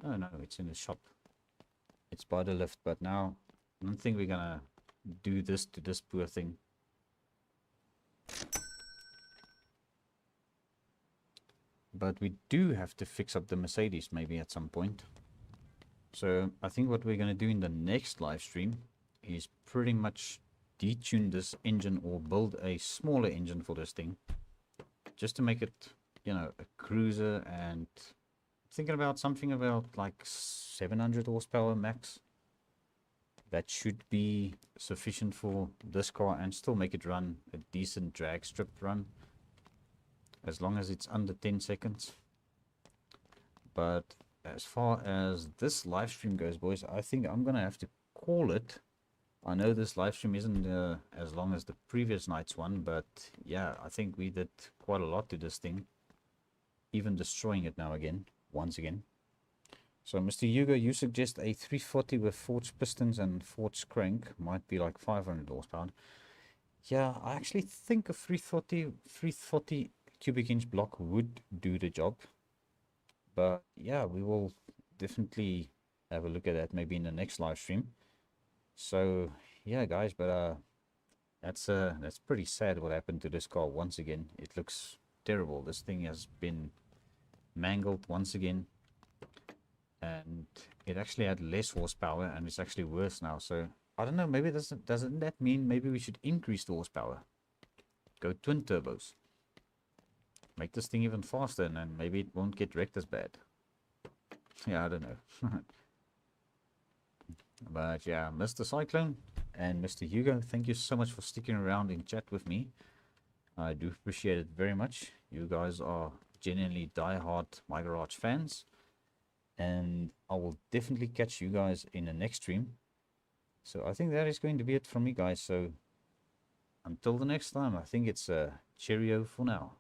A: Oh no, it's in the shop. It's by the lift, but now I don't think we're gonna do this to this poor thing. But we do have to fix up the Mercedes maybe at some point. So I think what we're gonna do in the next live stream is pretty much detune this engine or build a smaller engine for this thing, just to make it, you know, a cruiser, and thinking about something about like 700 horsepower max. That should be sufficient for this car and still make it run a decent drag strip run, as long as it's under 10 seconds. But as far as this live stream goes, boys, I think I'm gonna have to call it. I know this live stream isn't as long as the previous night's one, but yeah, I think we did quite a lot to this thing, even destroying it now again, once again. So Mr. Hugo, you suggest a 340 with forged pistons and forged crank might be like 500 horsepower. Yeah, I actually think a 340 cubic inch block would do the job. But yeah, we will definitely have a look at that maybe in the next live stream. So yeah, guys, but that's pretty sad what happened to this car once again. It looks terrible. This thing has been mangled once again, and it actually had less horsepower, and it's actually worse now. So I don't know, maybe doesn't that mean maybe we should increase the horsepower, go twin turbos, make this thing even faster, and then maybe it won't get wrecked as bad. Yeah, I don't know. But yeah, Mr. Cyclone and Mr. Hugo, thank you so much for sticking around in chat with me. I do appreciate it very much. You guys are genuinely die-hard My Garage fans. And I will definitely catch you guys in the next stream. So I think that is going to be it from me, guys. So until the next time, I think it's a cheerio for now.